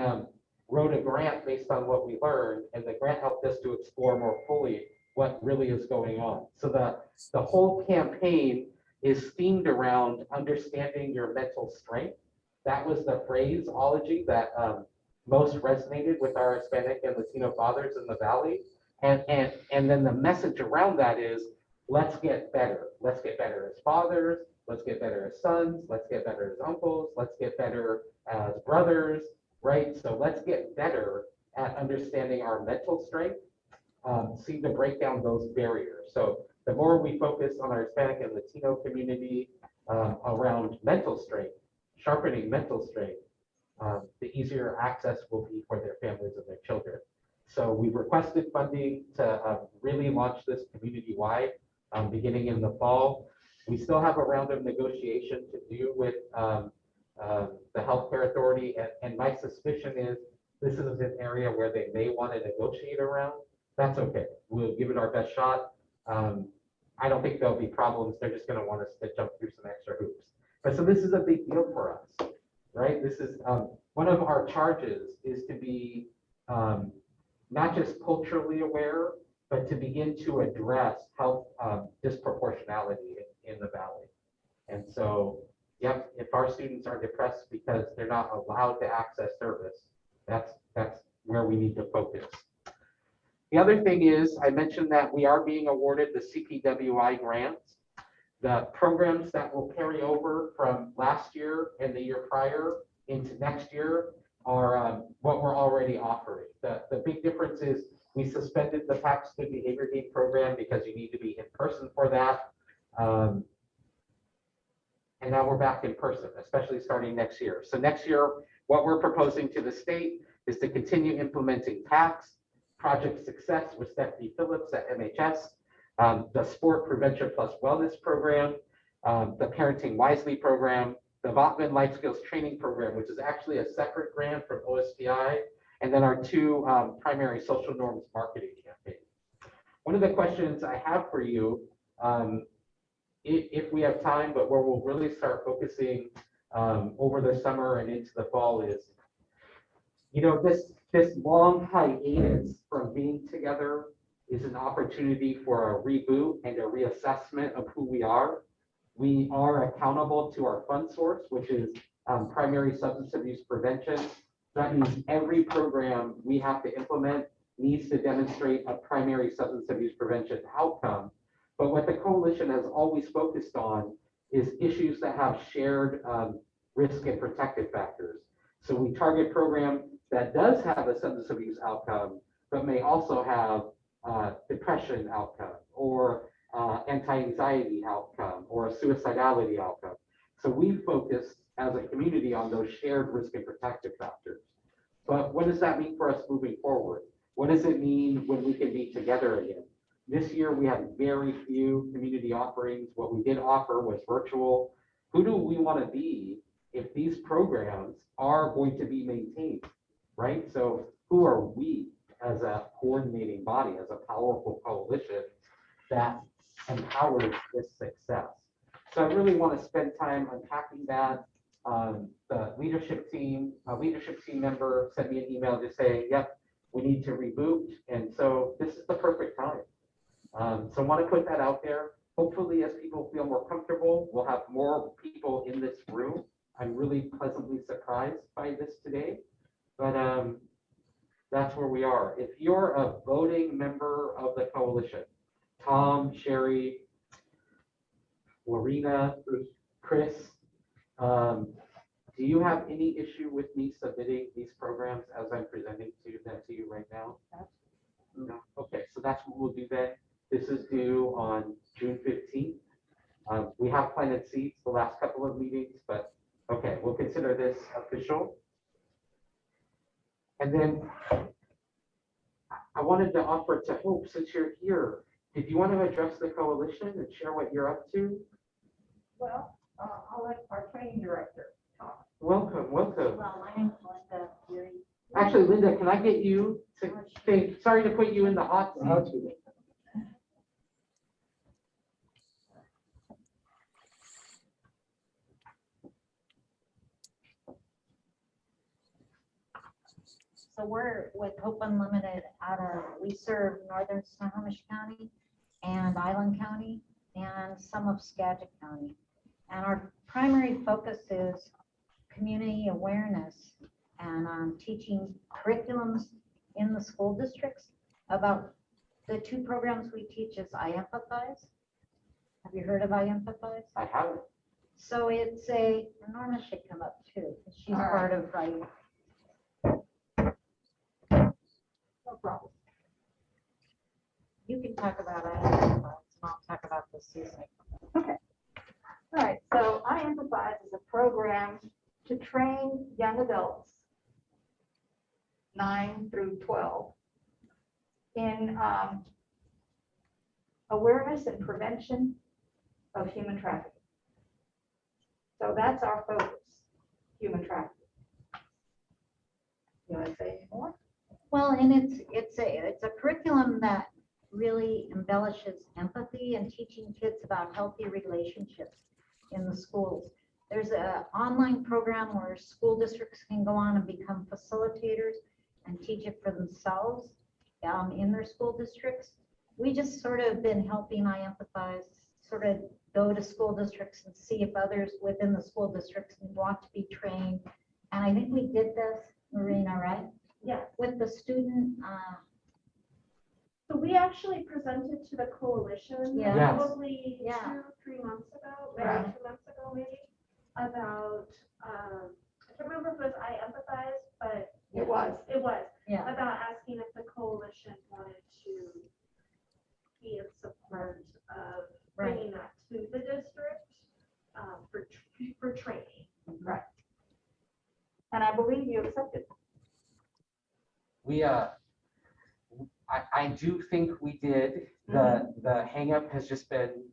wrote a grant based on what we learned, and the grant helped us to explore more fully what really is going on. So the whole campaign is themed around understanding your mental strength. That was the phraseology that most resonated with our Hispanic and Latino fathers in the Valley. And then the message around that is, let's get better. Let's get better as fathers. Let's get better as sons. Let's get better as uncles. Let's get better as brothers, right? So let's get better at understanding our mental strength, seem to break down those barriers. So the more we focus on our Hispanic and Latino community around mental strength, sharpening mental strength, the easier access will be for their families and their children. So we requested funding to really launch this community-wide beginning in the fall. We still have a round of negotiation to do with the healthcare authority, and my suspicion is this is an area where they may want to negotiate around. That's okay. We'll give it our best shot. I don't think there'll be problems. They're just going to want us to jump through some extra hoops. But so this is a big deal for us, right? This is one of our charges is to be not just culturally aware, but to begin to address health disproportionality in the Valley. And so, yep, if our students are depressed because they're not allowed to access service, that's where we need to focus. The other thing is, I mentioned that we are being awarded the CPWI grants. The programs that will carry over from last year and the year prior into next year are what we're already offering. The big difference is we suspended the PACS Good Behavior Game program because you need to be in person for that. And now we're back in person, especially starting next year. So next year, what we're proposing to the state is to continue implementing PACS, Project Success with Stephanie Phillips at MHS, the Sport Prevention Plus Wellness Program, the Parenting Wisely Program, the Votman Life Skills Training Program, which is actually a separate grant from OSPI, and then our two primary social norms marketing campaigns. One of the questions I have for you, if we have time, but where we'll really start focusing over the summer and into the fall is, this long hiatus from being together is an opportunity for a reboot and a reassessment of who we are. We are accountable to our fund source, which is primary substance abuse prevention. That means every program we have to implement needs to demonstrate a primary substance abuse prevention outcome. But what the coalition has always focused on is issues that have shared risk and protective factors. So we target program that does have a substance abuse outcome, but may also have depression outcome or anti-anxiety outcome or a suicidality outcome. So we focus as a community on those shared risk and protective factors. But what does that mean for us moving forward? What does it mean when we can be together again? This year, we have very few community offerings. What we did offer was virtual. Who do we want to be if these programs are going to be maintained, right? So who are we as a coordinating body, as a powerful coalition that empowers this success? So I really want to spend time unpacking that. The leadership team, a leadership team member sent me an email just saying, yep, we need to reboot. And so this is the perfect time. So I want to put that out there. Hopefully, as people feel more comfortable, we'll have more people in this room. I'm really pleasantly surprised by this today, but that's where we are. If you're a voting member of the coalition, Tom, Sherry, Lorena, Chris, do you have any issue with me submitting these programs as I'm presenting them to you right now? No. Okay, so that's what we'll do then. This is due on June 15th. We have planted seeds the last couple of meetings, but okay, we'll consider this official. And then I wanted to offer to Hope, since you're here, did you want to address the coalition and share what you're up to? Well, I'll let our training director talk. Welcome, welcome. Well, my name's Linda Fury. Actually, Linda, can I get you to say, sorry to put you in the hot seat. So we're with Hope Unlimited we serve northern Snohomish County and Island County and some of Skagit County. And our primary focus is community awareness and teaching curriculums in the school districts. About the two programs we teach is I Empathize. Have you heard of I Empathize? I haven't. So it's Norma should come up too, 'cause she's part of I. No problem. You can talk about I Empathize, and I'll talk about the season. Okay. All right, so I Empathize is a program to train young adults, 9 through 12, in awareness and prevention of human trafficking. So that's our focus, human trafficking. You want to say any more? Well, and it's a curriculum that really embellishes empathy and teaching kids about healthy relationships in the schools. There's an online program where school districts can go on and become facilitators and teach it for themselves in their school districts. We just sort of been helping I Empathize sort of go to school districts and see if others within the school districts want to be trained. And I think we did this, Marina, right? Yeah. With the student. So we actually presented to the coalition Yeah. Yes. probably Yeah. 2-3 months ago, Right. maybe 2 months ago, maybe, about, I can't remember if it was I Empathize, but It was. it was, Yeah. about asking if the coalition wanted to be in support of Right. bringing that to the district for training. Right. And I believe you accepted. We, I do think we did. The hang up has just been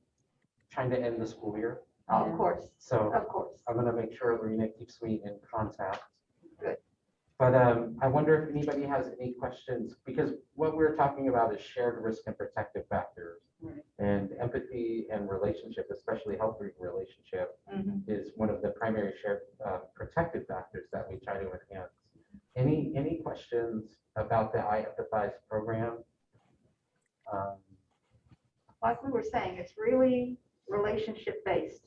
trying to end the school year. Of course, So of course. I'm gonna make sure Lorena keeps me in contact. Good. But I wonder if anybody has any questions, because what we're talking about is shared risk and protective factors. Right. And empathy and relationship, especially healthy relationship, is one of the primary shared protective factors that we try to enhance. Any questions about the I Empathize program? Like we were saying, it's really relationship based.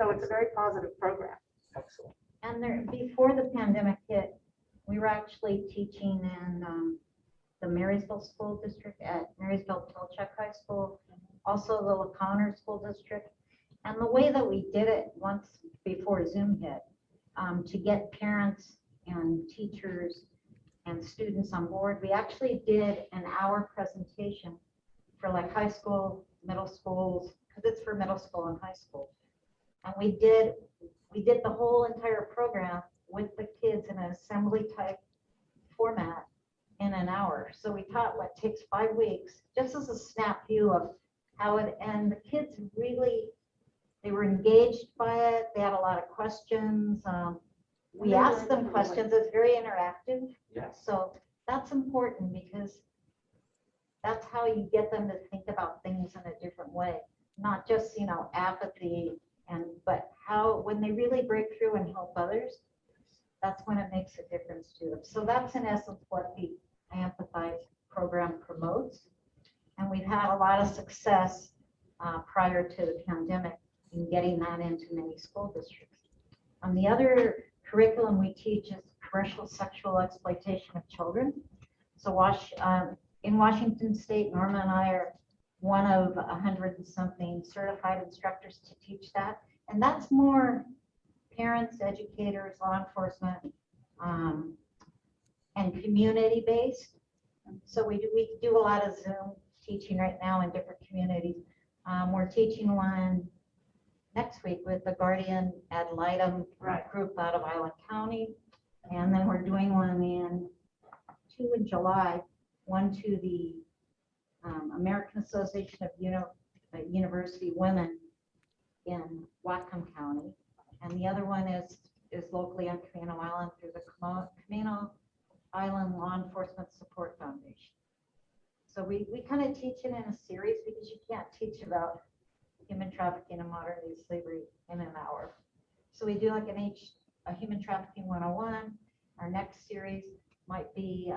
So it's a very positive program. Excellent. And there, before the pandemic hit, we were actually teaching in the Marysville School District at Marysville-Telchuk High School, also the LaConner School District. And the way that we did it once before Zoom hit, to get parents and teachers and students on board, we actually did an hour presentation for like high school, middle schools, because it's for middle school and high school. And we did the whole entire program with the kids in an assembly type format in an hour. So we taught what takes 5 weeks, just as a snap view of how it, and the kids really, they were engaged by it. They had a lot of questions. We asked them questions. It's very interactive. Yes. So that's important because that's how you get them to think about things in a different way, not just, apathy, but how, when they really break through and help others, that's when it makes a difference to them. So that's in essence what the I Empathize program promotes. And we've had a lot of success prior to the pandemic in getting that into many school districts. The other curriculum we teach is commercial sexual exploitation of children. So in Washington State, Norma and I are one of 100 and something certified instructors to teach that. And that's more parents, educators, law enforcement, and community based. So we do a lot of Zoom teaching right now in different communities. We're teaching one next week with the Guardian ad litem group out of Island County. And then we're doing two in July, one to the American Association of University Women in Whatcom County. And the other one is locally on Camino Island through the Camino Island Law Enforcement Support Foundation. So we kind of teach it in a series because you can't teach about human trafficking and modern day slavery in an hour. So we do like a human trafficking 101. Our next series might be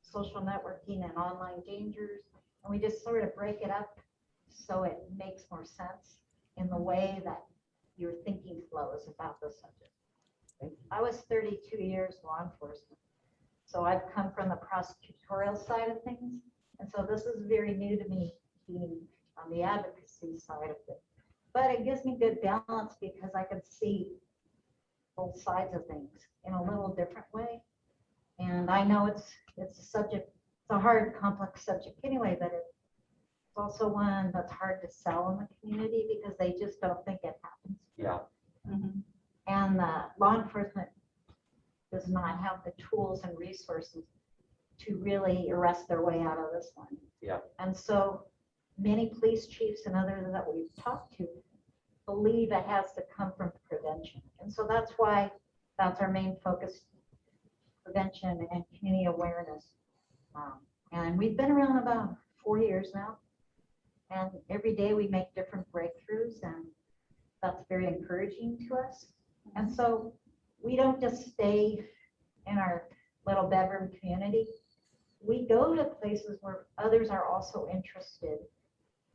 social networking and online dangers. And we just sort of break it up so it makes more sense in the way that your thinking flows about the subject. I was 32 years law enforcement. So I've come from the prosecutorial side of things. And so this is very new to me being on the advocacy side of it. But it gives me good balance because I can see both sides of things in a little different way. And I know it's a subject, it's a hard, complex subject anyway, but it's also one that's hard to sell in the community because they just don't think it happens. Yeah. And law enforcement does not have the tools and resources to really arrest their way out of this one. Yeah. And so many police chiefs and others that we've talked to believe it has to come from prevention. And so that's why that's our main focus, prevention and community awareness. And we've been around about 4 years now. And every day we make different breakthroughs, and that's very encouraging to us. And so we don't just stay in our little bedroom community. We go to places where others are also interested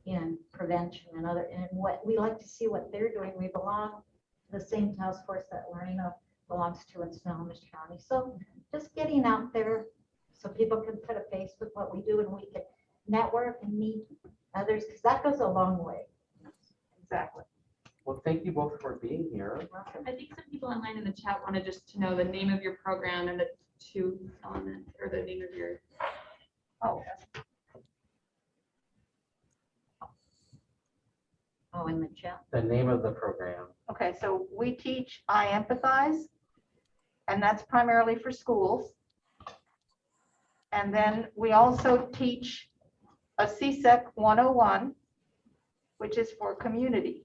in prevention and what we like to see what they're doing. We belong to the same task force that Learning belongs to in Snohomish County. So just getting out there so people can put a face with what we do and we can network and meet others, because that goes a long way. Exactly. Well, thank you both for being here. I think some people online in the chat wanted just to know the name of your program and the two elements or the name of your. Oh, in the chat. The name of the program. Okay, so we teach I Empathize, and that's primarily for schools. And then we also teach a CSEC 101, which is for community.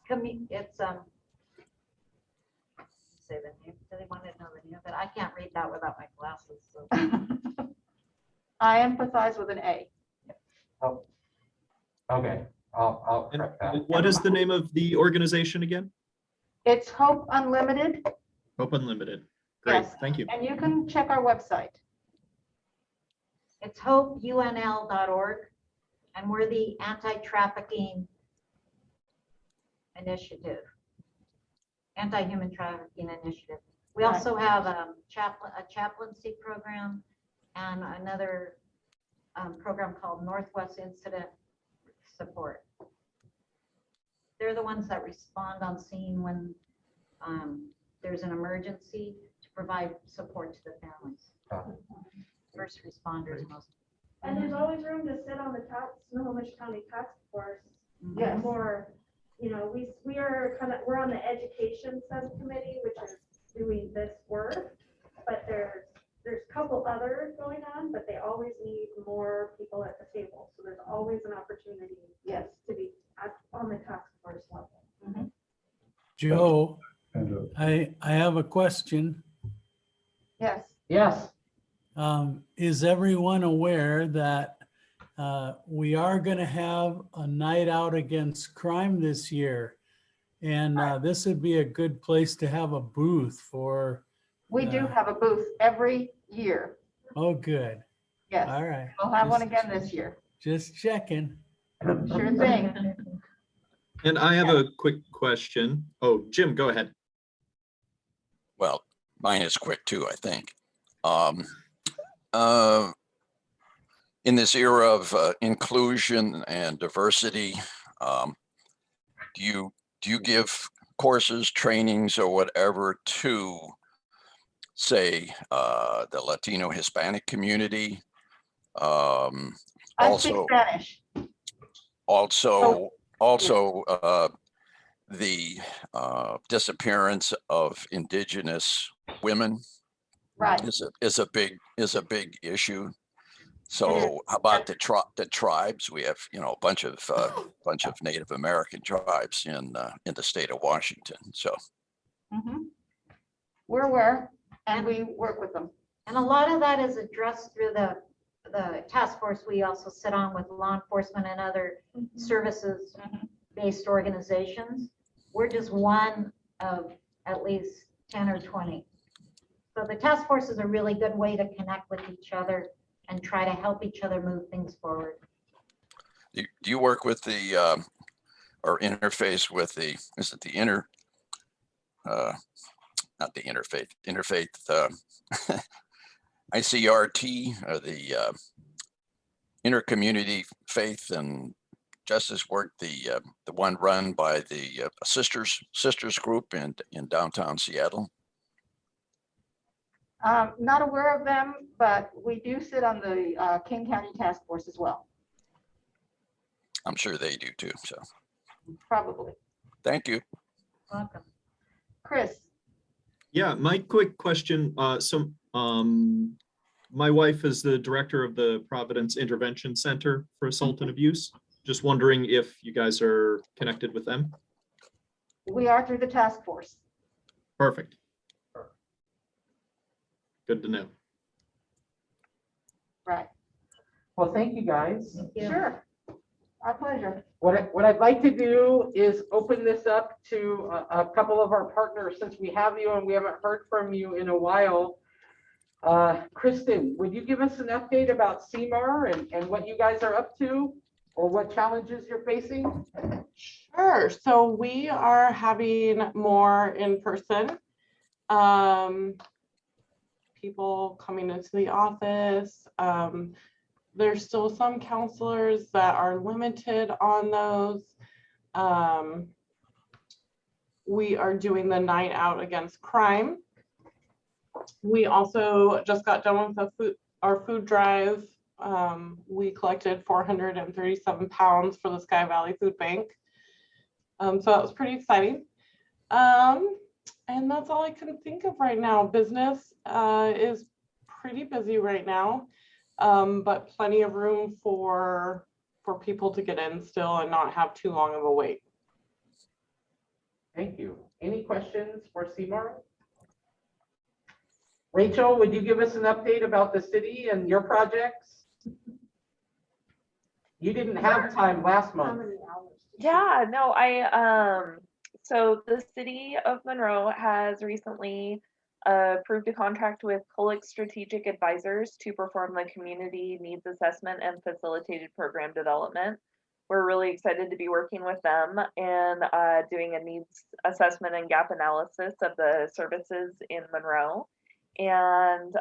It's say the name. Do they want to know the name? But I can't read that without my glasses. So. I Empathize with an A. Oh, okay. I'll And correct that. what is the name of the organization again? It's Hope Unlimited. Hope Unlimited. Great, Yes. thank you. And you can check our website. It's hopeunl.org, and we're the anti-trafficking initiative, anti-human trafficking initiative. We Right. also have a chaplaincy program and another program called Northwest Incident Support. They're the ones that respond on scene when there's an emergency to provide support to the families. First responders most. And there's always room to sit on the Snohomish County Task Force. Yes. For, we're on the education subcommittee, which is doing this work. But there's a couple others going on, but they always need more people at the table. So there's always an opportunity, yes, to be on the task force level. Joe, And I have a question. Yes. Yes. Is everyone aware that we are going to have a night out against crime this year? And this would be a good place to have a booth for. We do have a booth every year. Oh, good. Yes. All right. We'll have one Just- again this year. Just checking. Sure thing. And I have a quick question. Oh, Jim, go ahead. Well, mine is quick too, I think. in this era of inclusion and diversity, do you give courses, trainings, or whatever to, say, the Latino Hispanic community? I speak Also, Spanish. also, the disappearance of indigenous women Right. is a big issue. So how about the tribes? We have, you know, a bunch of Native American tribes in the state of Washington. So Mhm. We're aware and we work with them. And a lot of that is addressed through the task force we also sit on with law enforcement and other services-based organizations. We're just one of at least 10 or 20. So the task force is a really good way to connect with each other and try to help each other move things forward. do you work with the or interface with the, is it the not the interfaith ICRT, or the intercommunity faith and justice work, the one run by the sisters group in downtown Seattle? Not aware of them, but we do sit on the King County Task Force as well. I'm sure they do too. So Probably. thank you. Welcome. Chris, Yeah, my quick question. My wife is the director of the Providence Intervention Center for Assault and Abuse. Just wondering if you guys are connected with them. we are through the task force. Perfect. Good to know. Right. Well, thank you guys. Yeah. Sure. Our pleasure. What I'd like to do is open this up to a couple of our partners, since we have you and we haven't heard from you in a while. Kristen, would you give us an update about CMAR and what you guys are up to, or what challenges you're facing? Sure. So we are having more in person. People coming into the office. There's still some counselors that are limited on those. We are doing the night out against crime. We also just got done with our food drive. We collected 437 pounds for the Sky Valley Food Bank. So that was pretty exciting. And that's all I can think of right now. Business is pretty busy right now, but plenty of room for people to get in still and not have too long of a wait. Thank you. Any questions for CMAR? Rachel, would you give us an update about the city and your projects? You didn't have time last month. Yeah, no, so the city of Monroe has recently approved a contract with Kulik Strategic Advisors to perform the community needs assessment and facilitated program development. We're really excited to be working with them and doing a needs assessment and gap analysis of the services in Monroe, and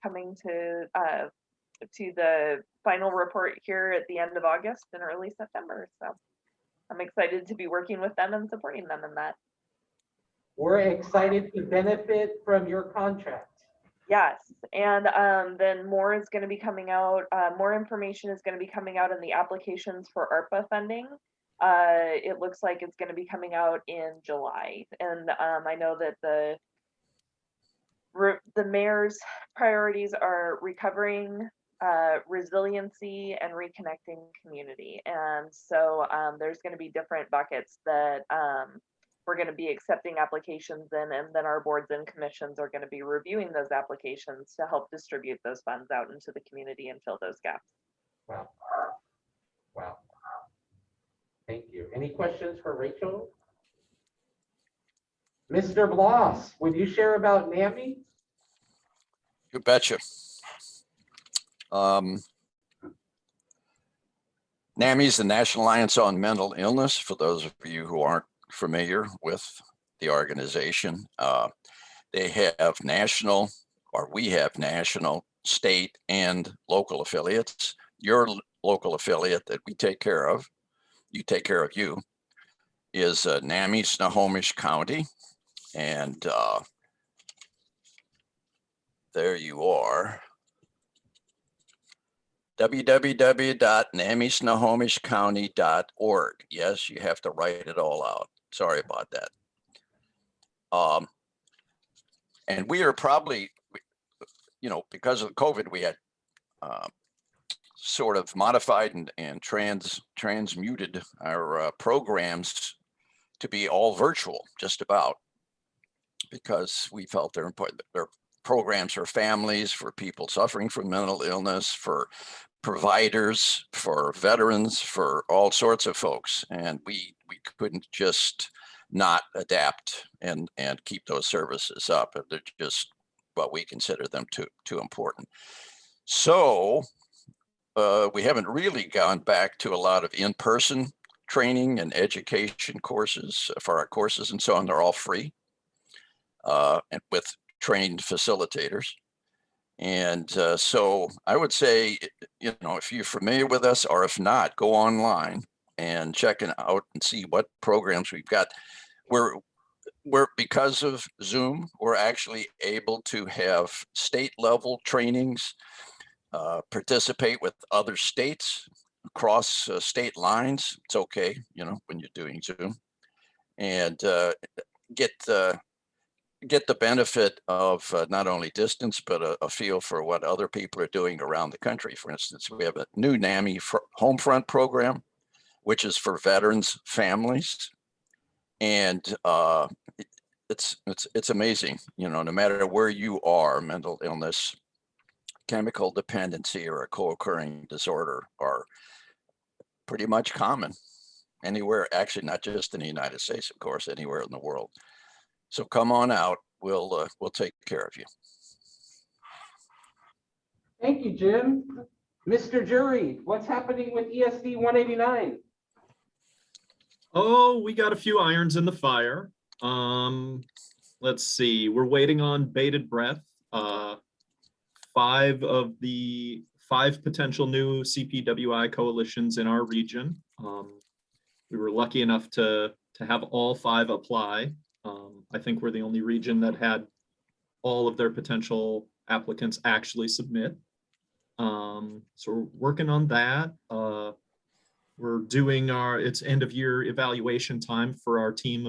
coming to the final report here at the end of August and early September. So I'm excited to be working with them and supporting them in that. We're excited to benefit from your contract. Yes, and then more is going to be coming out. More information is going to be coming out in the applications for ARPA funding. It looks like it's going to be coming out in July, and I know that the mayor's priorities are recovering, resiliency, and reconnecting community. And so there's going to be different buckets that we're going to be accepting applications in, and then our boards and commissions are going to be reviewing those applications to help distribute those funds out into the community and fill those gaps. Wow. Wow. Thank you. Any questions for Rachel? Mr. Bloss, would you share about NAMI? You betcha. NAMI is the National Alliance on Mental Illness, for those of you who aren't familiar with the organization. They have national, or we have national state and local affiliates. Your local affiliate that we take care of, you take care of you, is NAMI Snohomish County. And there you are. www.namisnohomishcounty.org. Yes, you have to write it all out. Sorry about that. And we are probably, because of COVID, we had sort of modified and transmuted our programs to be all virtual, just about, because we felt they're important. They're programs for families, for people suffering from mental illness, for providers, for veterans, for all sorts of folks. And we couldn't just not adapt and keep those services up. They're just, we consider them too important. So we haven't really gone back to a lot of in-person training and education courses for our courses and so on. They're all free and with trained facilitators. And so I would say, if you're familiar with us, or if not, go online and check it out and see what programs we've got. We're because of Zoom, we're actually able to have state level trainings, participate with other states across state lines. It's okay, when you're doing Zoom, and get the benefit of not only distance, but a feel for what other people are doing around the country. For instance, we have a new NAMI Homefront program, which is for veterans' families. And it's amazing, no matter where you are, mental illness, chemical dependency, or a co-occurring disorder are pretty much common anywhere, actually, not just in the United States, of course, anywhere in the world. So come on out, we'll take care of you. Thank you, Jim. Mr. Jury, what's happening with ESD 189? Oh, we got a few irons in the fire. Let's see, we're waiting on bated breath. 5 of the 5 potential new CPWI coalitions in our region. We were lucky enough to have all 5 apply. I think we're the only region that had all of their potential applicants actually submit. So we're working on that. We're doing it's end of year evaluation time for our team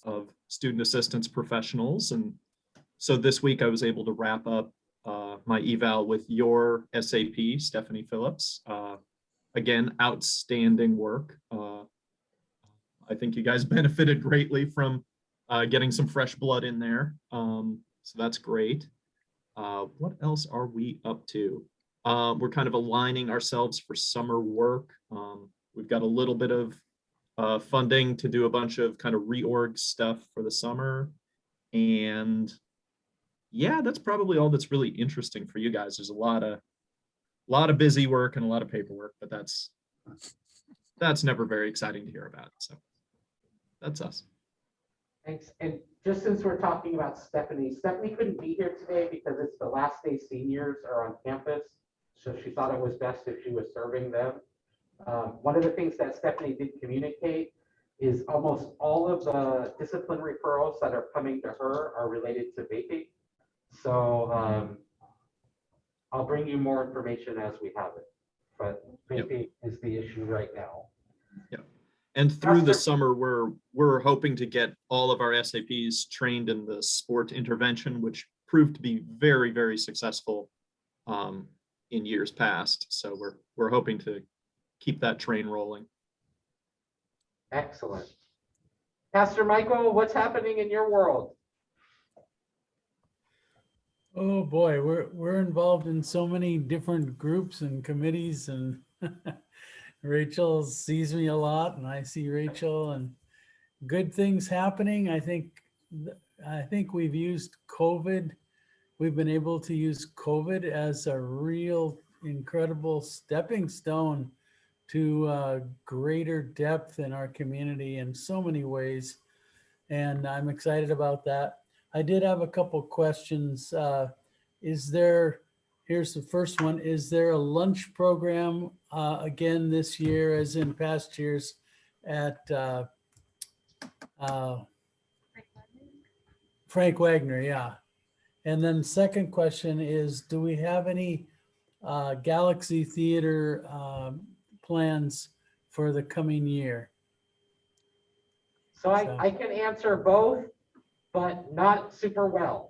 of student assistance professionals. And so this week I was able to wrap up my eval with your SAP, Stephanie Phillips. Again, outstanding work. I think you guys benefited greatly from getting some fresh blood in there. So that's great. What else are we up to? We're kind of aligning ourselves for summer work. We've got a little bit of funding to do a bunch of kind of reorg stuff for the summer. And yeah, that's probably all that's really interesting for you guys. There's a lot of busy work and a lot of paperwork, but that's never very exciting to hear about. So that's us. Thanks. And just since we're talking about Stephanie couldn't be here today because it's the last day seniors are on campus. So she thought it was best if she was serving them. One of the things that Stephanie did communicate is almost all of the discipline referrals that are coming to her are related to vaping. So I'll bring you more information as we have it, but vaping is the issue right now. Yeah. And through the summer, we're hoping to get all of our SAPs trained in the sport intervention, which proved to be very, very successful in years past. So we're hoping to keep that train rolling. Excellent. Pastor Michael, what's happening in your world? Oh boy, we're involved in so many different groups and committees, and Rachel sees me a lot and I see Rachel, and good things happening. I think we've used COVID. We've been able to use COVID as a real incredible stepping stone to greater depth in our community in so many ways. And I'm excited about that. I did have a couple questions. Is there here's the first one. Is there a lunch program again this year as in past years at Frank Wagner? Yeah. And then second question is, do we have any Galaxy Theater plans for the coming year? So I can answer both, but not super well.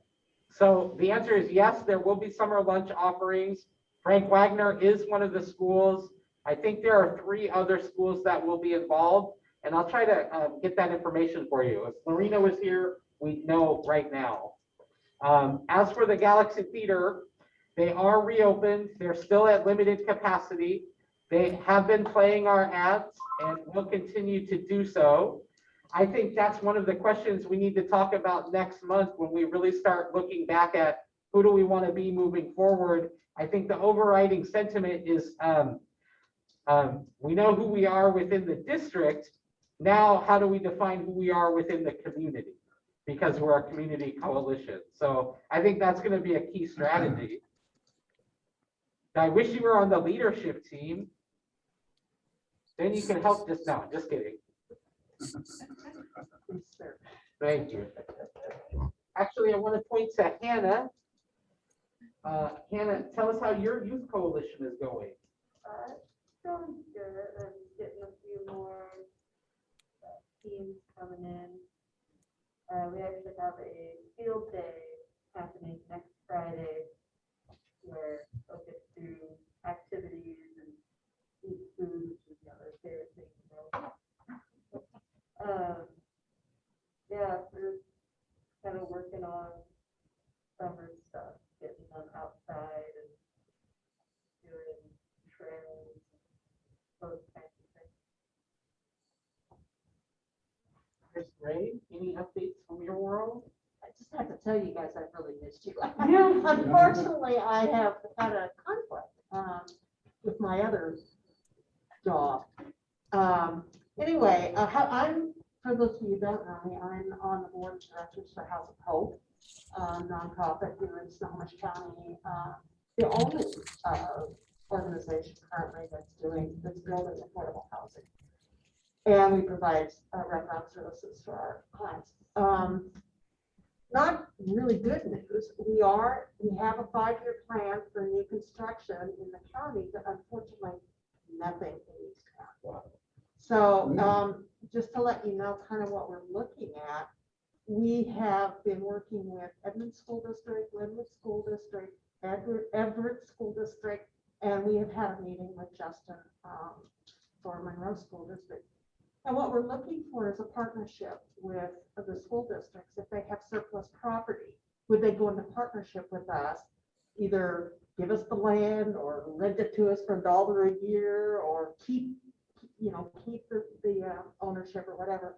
So the answer is yes, there will be summer lunch offerings. Frank Wagner is one of the schools. I think there are 3 other schools that will be involved, and I'll try to get that information for you. If Marina was here, we'd know right now. As for the Galaxy Theater, they are reopened. They're still at limited capacity. They have been playing our ads and will continue to do so. I think that's one of the questions we need to talk about next month when we really start looking back at who do we want to be moving forward. I think the overriding sentiment is we know who we are within the district. Now, how do we define who we are within the community? Because we're a community coalition. So I think that's going to be a key strategy. I wish you were on the leadership team. Then you can help just now. Just kidding. Thank you. Actually, I want to point to Hannah. Hannah, tell us how your youth coalition is going. Going good. I'm getting a few more teams coming in. We actually have a field day happening next Friday where they'll get to do activities and eat food, which is the other favorite thing in the world. Yeah, we're kind of working on summer stuff, getting them outside and doing trails, those kinds of things. Chris Gray, any updates from your world? I just have to tell you guys, I've really missed you. Yeah. Unfortunately, I have had a conflict with my other job. Anyway, I'm, for those of you who don't know me, I'm on the board of directors for House of Hope, nonprofit here in Snohomish County. The only organization currently that's building affordable housing. And we provide wraparound services for our clients. Not really good news. We have a 5-year plan for new construction in the county, but unfortunately, nothing in East County. So just to let you know kind of what we're looking at, we have been working with Edmond School District, Linwood School District, Everett School District, and we have had a meeting with Justin for Monroe School District. And what we're looking for is a partnership with the school districts. If they have surplus property, would they go into partnership with us, either give us the land or rent it to us for $1 a year, or keep the ownership or whatever.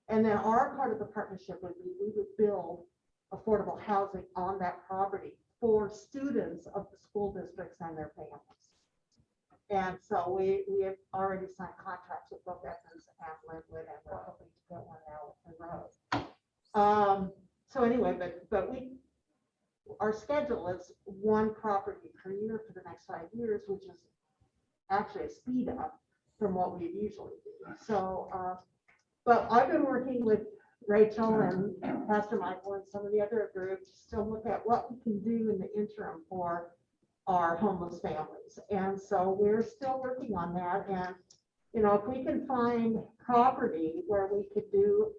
And then our part of the partnership would be we would build affordable housing on that property for students of the school districts and their families. And so we have already signed contracts with both Evans and Linwood, and we're hoping to get one now with Monroe. So anyway, but our schedule is 1 property per year for the next 5 years, which is actually a speed up from what we usually do. So, but I've been working with Rachel and Pastor Michael and some of the other groups to look at what we can do in the interim for our homeless families. And so we're still working on that. And, if we can find property where we could do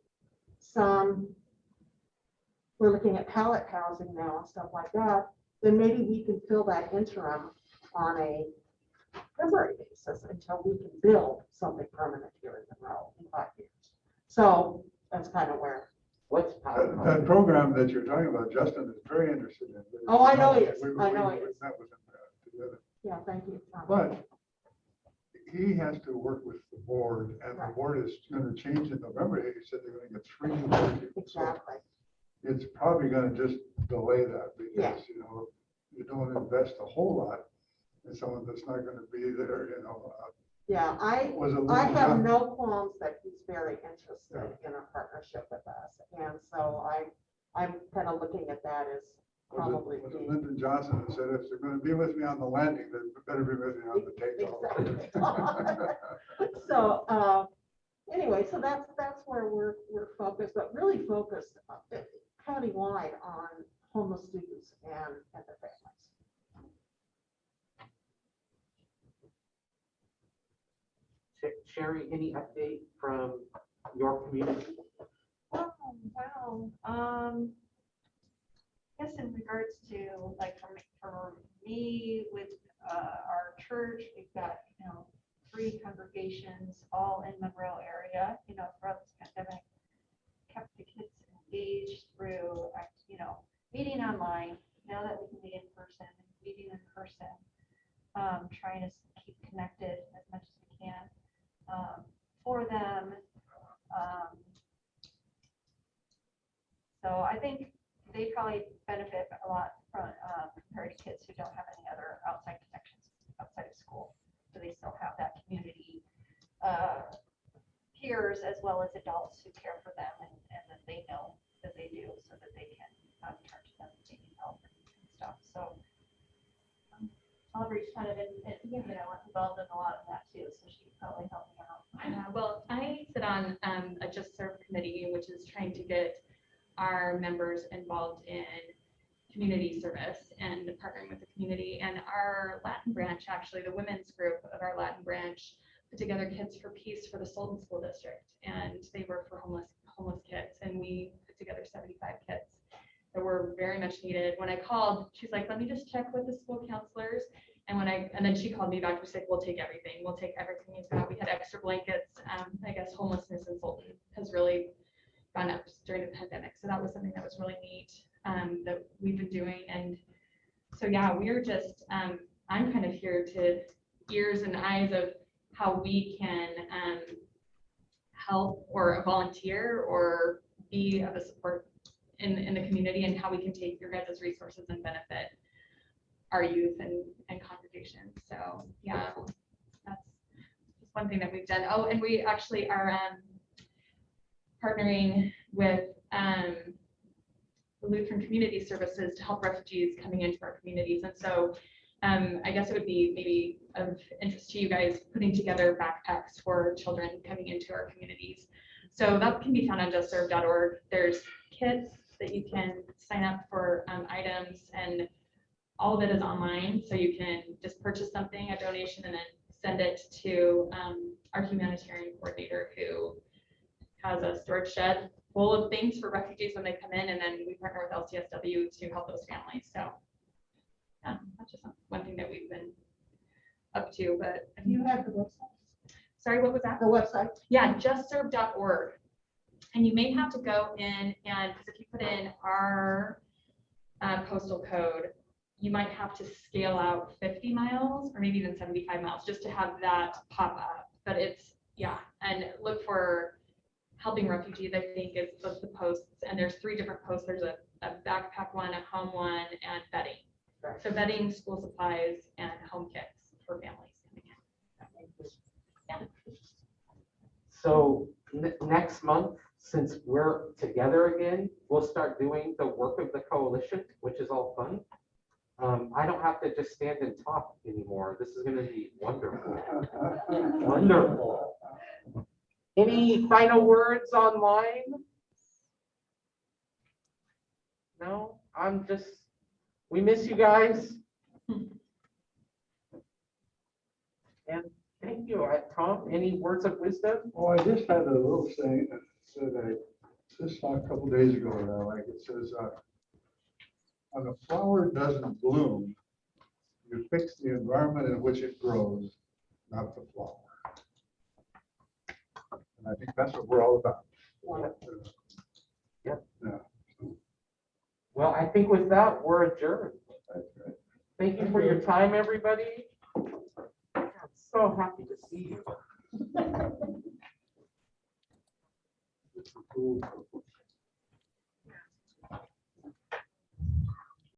we're looking at pallet housing now and stuff like that, then maybe we can fill that interim on a temporary basis until we can build something permanent here in Monroe in 5 years. So that's kind of where. What's that program that you're talking about, Justin is very interested in. Oh, I know he is. I know he We is. met with him together. Yeah, thank you. But he has to work with the board, and the board is going to change in November. He said they're going to get 3 new board people. Exactly. So it's probably going to just delay that because, you don't invest a whole lot in someone that's not going to be there, Yeah, I have no qualms that he's very interested in a partnership with us. And so I'm kind of looking at that as probably. Was it Lyndon Johnson that said, if they're gonna be with me on the landing, they better be with me on the takeoff. So, anyway, so that's where we're focused, but really focused countywide on homeless students and their families. Sherry, any update from your community? Well, I guess in regards to like for me with our church, we've got, 3 congregations all in Monroe area, throughout this pandemic, kept the kids engaged through, meeting online, now that we can meet in person, meeting in person, trying to keep connected as much as we can for them. So I think they probably benefit a lot from compared to kids who don't have any other outside connections outside of school. So they still have that community peers as well as adults who care for them and that they know that they do, so that they can turn to them if they need help and stuff. So Aubrey's kind of involved in a lot of that too, so she could probably help me out. Well, I sit on a Just Serve committee, which is trying to get our members involved in community service and partnering with the community. And our Latin branch, actually, the women's group of our Latin branch, put together Kids for Peace for the Sultan School District, and they work for homeless kids. And we put together 75 kids that were very much needed. When I called, she's like, "Let me just check with the school counselors." And then she called me back. She's like, "We'll take everything. We'll take everything you've got." We had extra blankets. I guess homelessness in Sultan has really gone up during the pandemic. So that was something that was really neat that we've been doing. And so, yeah, we're just, I'm kind of here to ears and eyes of how we can help or volunteer or be of a support in the community, and how we can take your guys' resources and benefit our youth and congregations. So yeah, that's just one thing that we've done. Oh, and we actually are partnering with the Lutheran Community Services to help refugees coming into our communities. And so I guess it would be maybe of interest to you guys putting together backpacks for children coming into our communities. So that can be found on justserve.org. There's kits that you can sign up for items, and all of it is online. So you can just purchase something, a donation, and then send it to our humanitarian coordinator, who has a storage shed full of things for refugees when they come in, and then we partner with LCSW to help those families. So yeah, that's just one thing that we've been up to. But You have the website? sorry, what was that? The website? Yeah, justserve.org. And you may have to go in, and because if you put in our postal code, you might have to scale out 50 miles or maybe even 75 miles just to have that pop up. But it's, yeah, and look for helping refugees, I think, is the posts. And there's 3 different posts. There's a backpack one, a home one, and bedding. So bedding, school supplies, and home kits for families coming in. Yeah. So next month, since we're together again, we'll start doing the work of the coalition, which is all fun. I don't have to just stand and talk anymore. This is going to be wonderful. Wonderful. Any final words online? No, we miss you guys. And thank you. Tom, any words of wisdom? Well, I just had a little saying that I just saw a couple days ago that I like. It says, when a flower doesn't bloom, you fix the environment in which it grows, not the flower. And I think that's what we're all about. Yep. Yeah. Well, I think with that, we're adjourned. That's right. Thank you for your time, everybody. I'm so happy to see you. Cool.